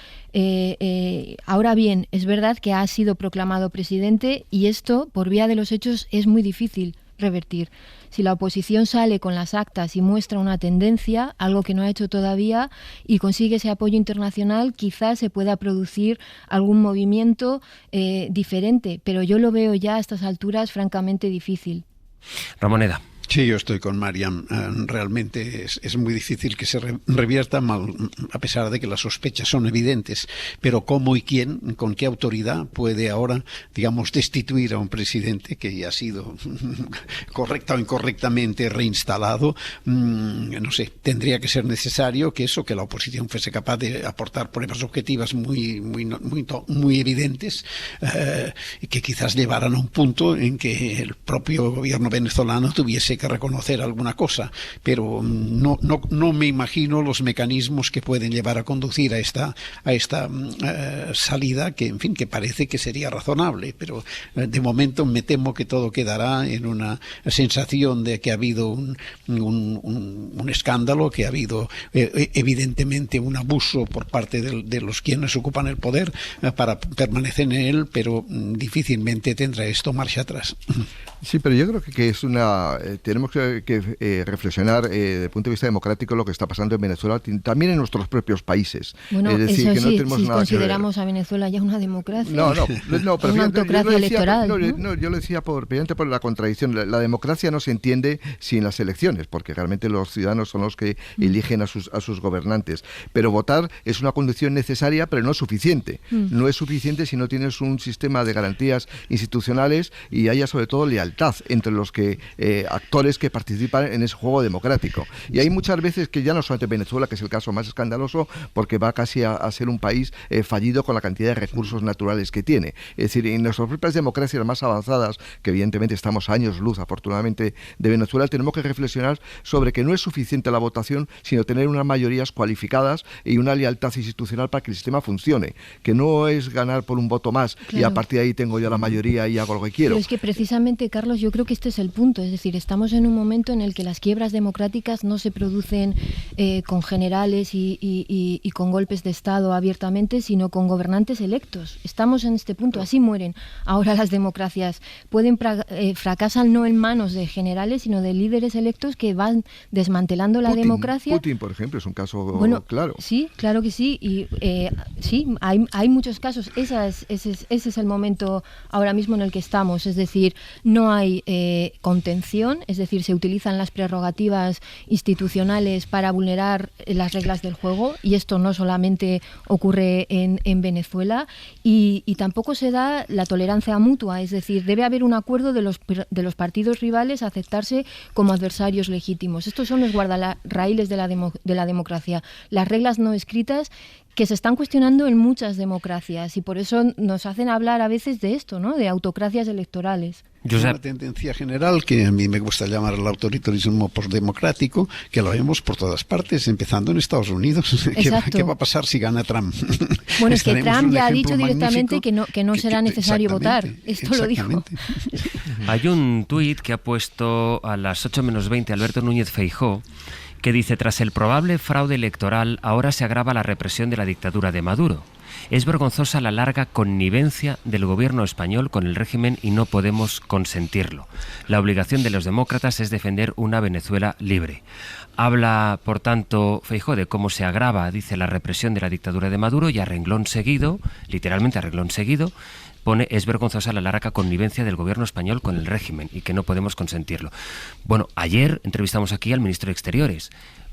Ahora bien, es verdad que ha sido proclamado presidente y esto, por vía de los hechos, es muy difícil revertir. Si la oposición sale con las actas y muestra una tendencia, algo que no ha hecho todavía, y consigue ese apoyo internacional, quizás se pueda producir algún movimiento diferente, pero yo lo veo ya a estas alturas francamente difícil. Ramoneda. Sí, yo estoy con Mariam. Realmente es muy difícil que se revierta, a pesar de que las sospechas son evidentes. Pero ¿cómo y quién, con qué autoridad puede ahora, digamos, destituir a un presidente que ya ha sido correcta o incorrectamente reinstalado? No sé, tendría que ser necesario que la oposición fuese capaz de aportar pruebas objetivas muy evidentes, que quizás llevaran a un punto en que el propio gobierno venezolano tuviese que reconocer alguna cosa, pero no me imagino los mecanismos que pueden llevar a conducir a esta salida que, en fin, que parece que sería razonable, pero de momento me temo que todo quedará en una sensación de que ha habido un escándalo, que ha habido evidentemente un abuso por parte de los quienes ocupan el poder para permanecer en él, pero difícilmente tendrá esto marcha atrás. Sí, pero yo creo que es una tenemos que reflexionar desde el punto de vista democrático lo que está pasando en Venezuela, también en nuestros propios países. Bueno, es decir, eso que sí, no tenemos si nada consideramos a Venezuela ya una democracia. No, pero una autocracia electoral. Yo lo decía precisamente por la contradicción. La democracia no se entiende sin las elecciones, porque realmente los ciudadanos son los que eligen a sus gobernantes. Pero votar es una condición necesaria, pero no es suficiente. No es suficiente si no tienes un sistema de garantías institucionales y haya sobre todo lealtad entre los actores que participan en ese juego democrático. Y hay muchas veces que ya no solamente Venezuela, que es el caso más escandaloso, porque va casi a ser un país fallido con la cantidad de recursos naturales que tiene. Es decir, en nuestras propias democracias más avanzadas, que evidentemente estamos a años luz, afortunadamente, de Venezuela, tenemos que reflexionar sobre que no es suficiente la votación, sino tener unas mayorías cualificadas y una lealtad institucional para que el sistema funcione, que no es ganar por un voto más y a partir de ahí tengo ya la mayoría y hago lo que quiero. Pero es que precisamente, Carlos, yo creo que este es el punto, es decir, estamos en un momento en el que las quiebras democráticas no se producen con generales y con golpes de Estado abiertamente, sino con gobernantes electos. Estamos en este punto, así mueren ahora las democracias. Fracasan no en manos de generales, sino de líderes electos que van desmantelando la democracia. Putin, por ejemplo, es un caso claro. Sí, claro que sí. Y sí, hay muchos casos. Ese es el momento ahora mismo en el que estamos. Es decir, no hay contención, es decir, se utilizan las prerrogativas institucionales para vulnerar las reglas del juego, y esto no solamente ocurre en Venezuela, y tampoco se da la tolerancia mutua, es decir, debe haber un acuerdo de los partidos rivales a aceptarse como adversarios legítimos. Estos son los guardarraíles de la democracia, las reglas no escritas que se están cuestionando en muchas democracias, y por eso nos hacen hablar a veces de esto, ¿no?, de autocracias electorales. Es una tendencia general que a mí me gusta llamar el autoritarismo postdemocrático, que lo vemos por todas partes, empezando en Estados Unidos. ¿Qué va a pasar si gana Trump? Bueno, es que Trump ya ha dicho directamente que no será necesario votar. Esto lo dijo. Hay un tuit que ha puesto a las 8 menos 20 Alberto Núñez Feijóo, que dice: tras el probable fraude electoral, ahora se agrava la represión de la dictadura de Maduro. Es vergonzosa la larga connivencia del gobierno español con el régimen y no podemos consentirlo. La obligación de los demócratas es defender una Venezuela libre. Habla, por tanto, Feijóo de cómo se agrava, dice, la represión de la dictadura de Maduro, y a renglón seguido, literalmente a renglón seguido, pone: es vergonzosa la larga connivencia del gobierno español con el régimen y que no podemos consentirlo. Bueno, ayer entrevistamos aquí al ministro de Exteriores.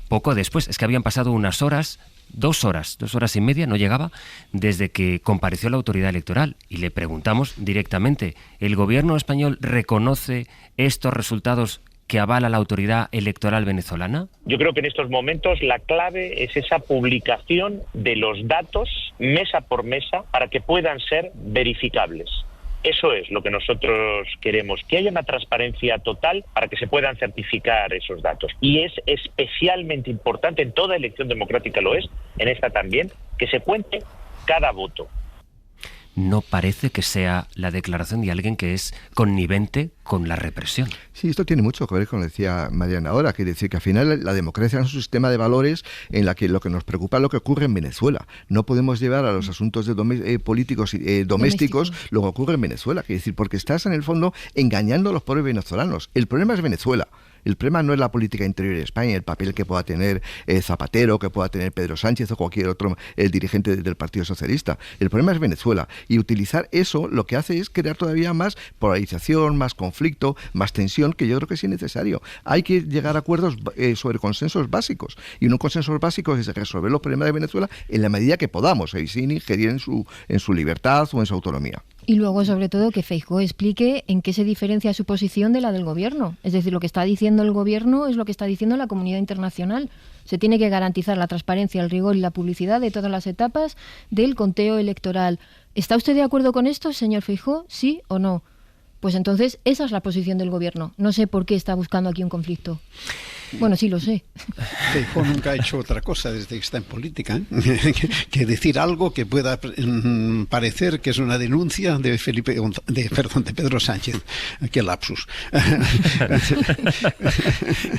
Poco después, es que habían pasado unas horas, 2 horas y media, no llegaba, desde que compareció la autoridad electoral, y le preguntamos directamente: ¿el gobierno español reconoce estos resultados que avala la autoridad electoral venezolana? Yo creo que en estos momentos la clave es esa publicación de los datos mesa por mesa para que puedan ser verificables. Eso es lo que nosotros queremos, que haya una transparencia total para que se puedan certificar esos datos. Y es especialmente importante, en toda elección democrática lo es, en esta también, que se cuente cada voto. No parece que sea la declaración de alguien que es connivente con la represión. Sí, esto tiene mucho que ver con lo que decía Mariana ahora, quiere decir que al final la democracia es un sistema de valores en la que lo que nos preocupa es lo que ocurre en Venezuela. No podemos llevar a los asuntos políticos domésticos lo que ocurre en Venezuela, quiere decir, porque estás en el fondo engañando a los pobres venezolanos. El problema es Venezuela. El problema no es la política interior de España, el papel que pueda tener Zapatero, que pueda tener Pedro Sánchez o cualquier otro dirigente del Partido Socialista. El problema es Venezuela. Y utilizar eso lo que hace es crear todavía más polarización, más conflicto, más tensión, que yo creo que sí es necesario. Hay que llegar a acuerdos sobre consensos básicos. Y unos consensos básicos es resolver los problemas de Venezuela en la medida que podamos, y sin ingerir en su libertad o en su autonomía. Y luego, sobre todo, que Feijóo explique en qué se diferencia su posición de la del gobierno. Es decir, lo que está diciendo el gobierno es lo que está diciendo la comunidad internacional. Se tiene que garantizar la transparencia, el rigor y la publicidad de todas las etapas del conteo electoral. ¿Está usted de acuerdo con esto, señor Feijóo? ¿Sí o no? Pues entonces esa es la posición del gobierno. No sé por qué está buscando aquí un conflicto. Bueno, sí lo sé. Feijóo nunca ha hecho otra cosa desde que está en política, que decir algo que pueda parecer que es una denuncia de Pedro Sánchez. Qué lapsus.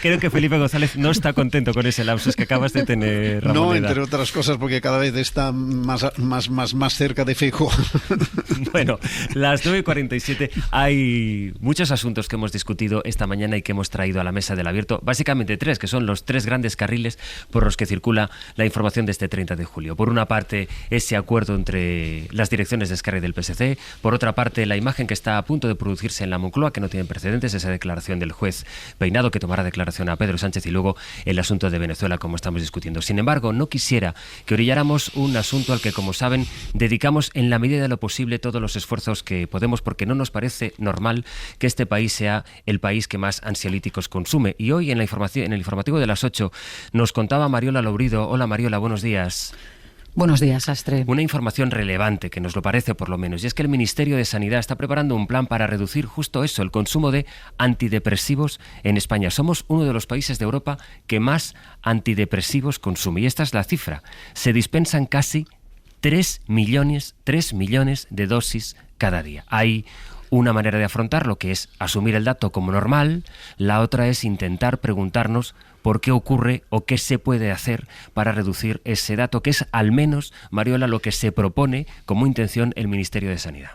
Creo que Felipe González no está contento con ese lapsus que acabas de tener, Ramoneda. No, entre otras cosas porque cada vez está más cerca de Feijóo. Bueno, las 9:47. Hay muchos asuntos que hemos discutido esta mañana y que hemos traído a la mesa del Abierto. Básicamente tres, que son los tres grandes carriles por los que circula la información de este 30 de julio. Por una parte, ese acuerdo entre las direcciones de Esquerra y del PSC. Por otra parte, la imagen que está a punto de producirse en la Moncloa, que no tiene precedentes, esa declaración del juez Peinado, que tomará declaración a Pedro Sánchez, y luego el asunto de Venezuela, como estamos discutiendo. Sin embargo, no quisiera que orilláramos un asunto al que, como saben, dedicamos en la medida de lo posible todos los esfuerzos que podemos, porque no nos parece normal que este país sea el país que más ansiolíticos consume. Y hoy en el informativo de las 8 nos contaba Mariola Lourido. Hola Mariola, buenos días. Buenos días, Astre. Una información relevante, que nos lo parece por lo menos, y es que el Ministerio de Sanidad está preparando un plan para reducir justo eso, el consumo de antidepresivos en España. Somos uno de los países de Europa que más antidepresivos consume, y esta es la cifra. Se dispensan casi 3 millones de dosis cada día. Hay una manera de afrontarlo, que es asumir el dato como normal. La otra es intentar preguntarnos por qué ocurre o qué se puede hacer para reducir ese dato, que es al menos, Mariola, lo que se propone como intención el Ministerio de Sanidad.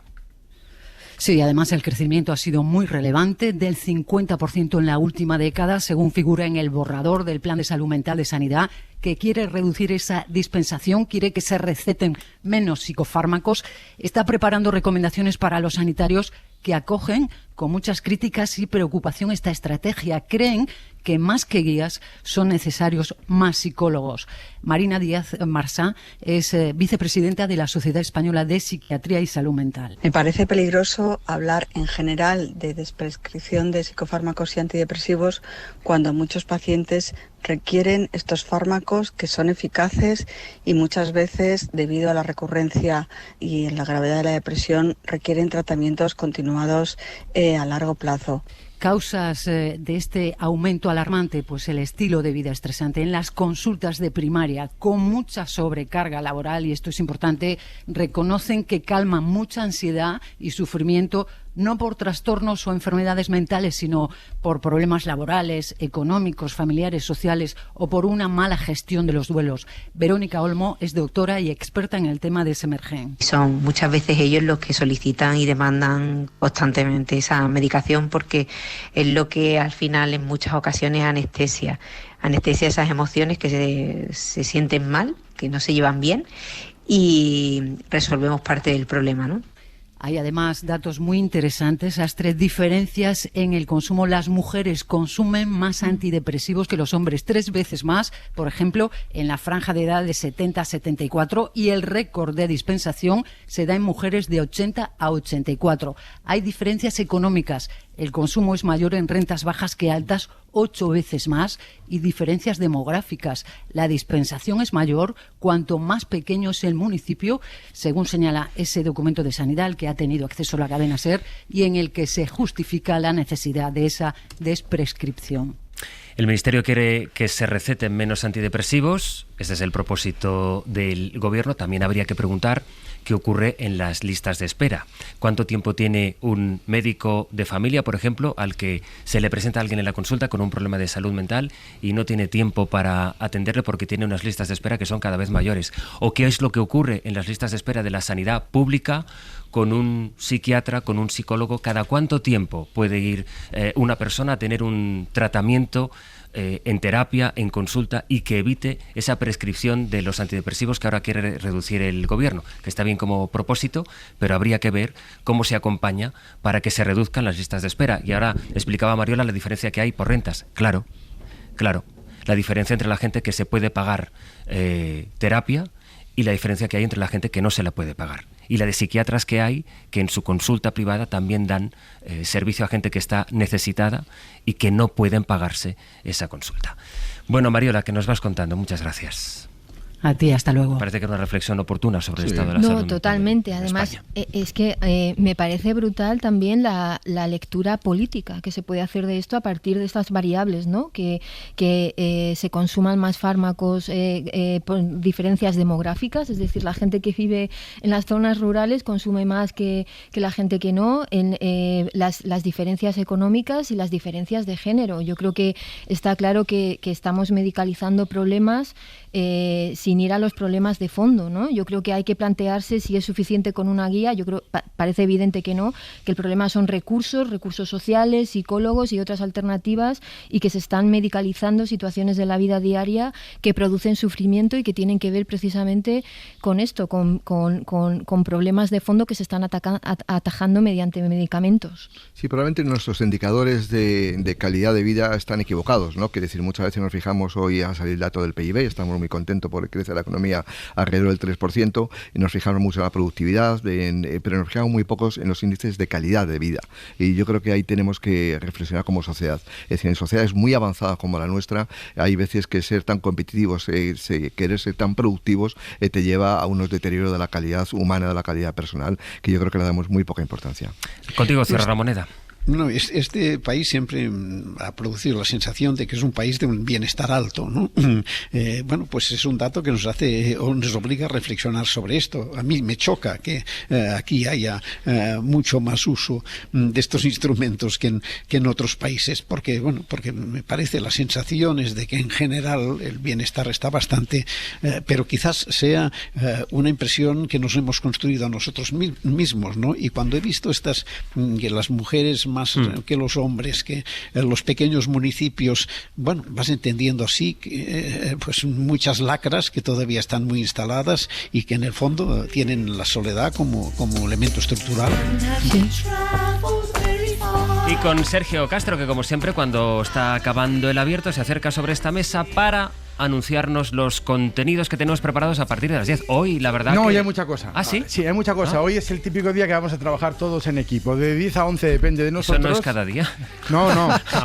Sí, además el crecimiento ha sido muy relevante, del 50% en la última década, según figura en el borrador del Plan de Salud Mental de Sanidad, que quiere reducir esa dispensación, quiere que se receten menos psicofármacos. Está preparando recomendaciones para los sanitarios que acogen con muchas críticas y preocupación esta estrategia. Creen que más que guías son necesarios más psicólogos. Marina Díaz Marsá es vicepresidenta de la Sociedad Española de Psiquiatría y Salud Mental. Me parece peligroso hablar en general de desprescripción de psicofármacos y antidepresivos cuando muchos pacientes requieren estos fármacos que son eficaces y muchas veces, debido a la recurrencia y la gravedad de la depresión, requieren tratamientos continuados a largo plazo. Causas de este aumento alarmante, pues el estilo de vida estresante. En las consultas de primaria, con mucha sobrecarga laboral, y esto es importante, reconocen que calman mucha ansiedad y sufrimiento, no por trastornos o enfermedades mentales, sino por problemas laborales, económicos, familiares, sociales o por una mala gestión de los duelos. Verónica Olmo es doctora y experta en el tema de Semergen. Son muchas veces ellos los que solicitan y demandan constantemente esa medicación, porque es lo que al final en muchas ocasiones anestesia esas emociones que se sienten mal, que no se llevan bien, y resolvemos parte del problema, ¿no? Hay además datos muy interesantes, las 3 diferencias en el consumo. Las mujeres consumen más antidepresivos que los hombres, 3 veces más, por ejemplo, en la franja de edad de 70 a 74, y el récord de dispensación se da en mujeres de 80 a 84. Hay diferencias económicas. El consumo es mayor en rentas bajas que altas, 8 veces más, y diferencias demográficas. La dispensación es mayor cuanto más pequeño es el municipio, según señala ese documento de sanidad al que ha tenido acceso la cadena SER y en el que se justifica la necesidad de esa desprescripción. El Ministerio quiere que se receten menos antidepresivos. Ese es el propósito del Gobierno. También habría que preguntar qué ocurre en las listas de espera. ¿Cuánto tiempo tiene un médico de familia, por ejemplo, al que se le presenta a alguien en la consulta con un problema de salud mental y no tiene tiempo para atenderle porque tiene unas listas de espera que son cada vez mayores? ¿O qué es lo que ocurre en las listas de espera de la sanidad pública con un psiquiatra, con un psicólogo? ¿Cada cuánto tiempo puede ir una persona a tener un tratamiento en terapia, en consulta, y que evite esa prescripción de los antidepresivos que ahora quiere reducir el Gobierno? Que está bien como propósito, pero habría que ver cómo se acompaña para que se reduzcan las listas de espera. Y ahora explicaba Mariola la diferencia que hay por rentas. Claro, la diferencia entre la gente que se puede pagar terapia y la diferencia que hay entre la gente que no se la puede pagar. Y la de psiquiatras que hay, que en su consulta privada también dan servicio a gente que está necesitada y que no pueden pagarse esa consulta. Bueno, Mariola, que nos vas contando. Muchas gracias. A ti, hasta luego. Parece que era una reflexión oportuna sobre el estado de la salud. No, totalmente. Además, es que me parece brutal también la lectura política que se puede hacer de esto a partir de estas variables, ¿no? Que se consuman más fármacos por diferencias demográficas, es decir, la gente que vive en las zonas rurales consume más que la gente que no, en las diferencias económicas y las diferencias de género. Yo creo que está claro que estamos medicalizando problemas sin ir a los problemas de fondo, ¿no? Yo creo que hay que plantearse si es suficiente con una guía. Yo creo, parece evidente que no, que el problema son recursos sociales, psicólogos y otras alternativas, y que se están medicalizando situaciones de la vida diaria que producen sufrimiento y que tienen que ver precisamente con esto, con problemas de fondo que se están atajando mediante medicamentos. Sí, probablemente nuestros indicadores de calidad de vida están equivocados, ¿no? Quiere decir, muchas veces nos fijamos, hoy a salir el dato del PIB, estamos muy contentos porque crece la economía alrededor del 3%, y nos fijamos mucho en la productividad, pero nos fijamos muy pocos en los índices de calidad de vida. Y yo creo que ahí tenemos que reflexionar como sociedad. Es decir, en sociedades muy avanzadas como la nuestra, hay veces que ser tan competitivos, querer ser tan productivos, te lleva a unos deterioros de la calidad humana, de la calidad personal, que yo creo que le damos muy poca importancia. Contigo cierra Ramoneda. No, este país siempre ha producido la sensación de que es un país de un bienestar alto, ¿no? Bueno, pues es un dato que nos obliga a reflexionar sobre esto. A mí me choca que aquí haya mucho más uso de estos instrumentos que en otros países, porque me parece la sensación es de que en general el bienestar está bastante, pero quizás sea una impresión que nos hemos construido a nosotros mismos, ¿no? Y cuando he visto que las mujeres más que los hombres, que en los pequeños municipios, bueno, vas entendiendo así que pues muchas lacras que todavía están muy instaladas y que en el fondo tienen la soledad como elemento estructural. Sí. Y con Sergio Castro, que como siempre cuando está acabando el abierto se acerca sobre esta mesa para anunciarnos los contenidos que tenemos preparados a partir de las 10. Hoy, la verdad hoy hay mucha cosa. ¿Ah, sí? Sí, hay mucha cosa. Hoy es el típico día que vamos a trabajar todos en equipo. De 10 a 11 depende de nosotros. ¿Eso no es cada día? No.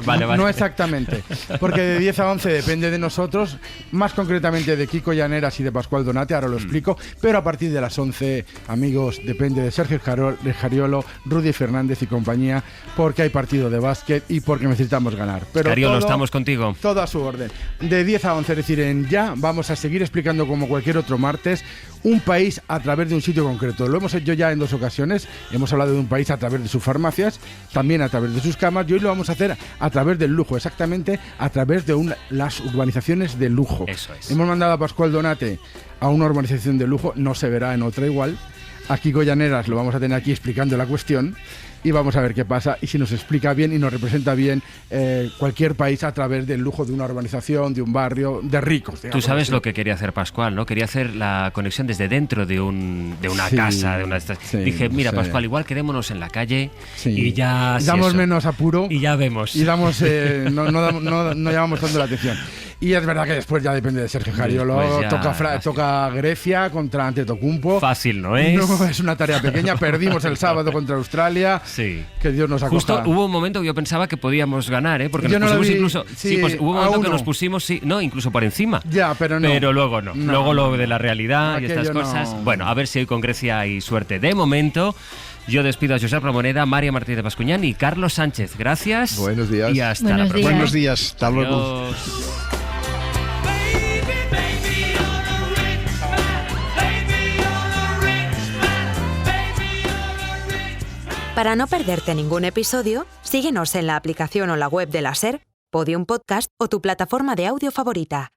Vale. No exactamente. Porque de 10 a 11 depende de nosotros, más concretamente de Kiko Llaneras y de Pascual Donate, ahora lo explico. Pero a partir de las 11, amigos, depende de Sergio Jariolo, Rudy Fernández y compañía, porque hay partido de básquet y porque necesitamos ganar. Pero Jariolo, estamos contigo. Todo a su orden. De 10 a 11, es decir, en Ya vamos a seguir explicando, como cualquier otro martes, un país a través de un sitio concreto. Lo hemos hecho ya en 2 ocasiones. Hemos hablado de un país a través de sus farmacias, también a través de sus camas, y hoy lo vamos a hacer a través del lujo, exactamente a través de las urbanizaciones de lujo. Eso es. Hemos mandado a Pascual Donate a una urbanización de lujo, no se verá en otra igual. A Kiko Llaneras lo vamos a tener aquí explicando la cuestión. Y vamos a ver qué pasa y si nos explica bien y nos representa bien cualquier país a través del lujo de una urbanización, de un barrio, de ricos. Tú sabes lo que quería hacer Pascual, ¿no? Quería hacer la conexión desde dentro de una casa, de una de estas. Dije, mira, Pascual, igual quedémonos en la calle y ya... Damos menos apuro. Y ya vemos. Y damos no llamamos tanto la atención. Y es verdad que después ya depende de Sergio Jariolo. Toca Grecia contra Antetokounmpo. Fácil, ¿no es? No es una tarea pequeña. Perdimos el sábado contra Australia. Sí. Que Dios nos acoja. Justo hubo un momento que yo pensaba que podíamos ganar, ¿eh? Porque nos pusimos incluso... Sí, pues hubo un momento que nos pusimos, incluso por encima. Ya, pero no. Pero luego no. Luego lo de la realidad y estas cosas. Bueno, a ver si hoy con Grecia hay suerte. De momento... Yo despido a Josep Ramoneda, María Martínez de Bascuñán y Carlos Sánchez. Gracias. Buenos días. Y hasta la próxima. Buenos días. Hasta luego. Para no perderte ningún episodio, síguenos en la aplicación o la web de la SER, Podium Podcast o tu plataforma de audio favorita.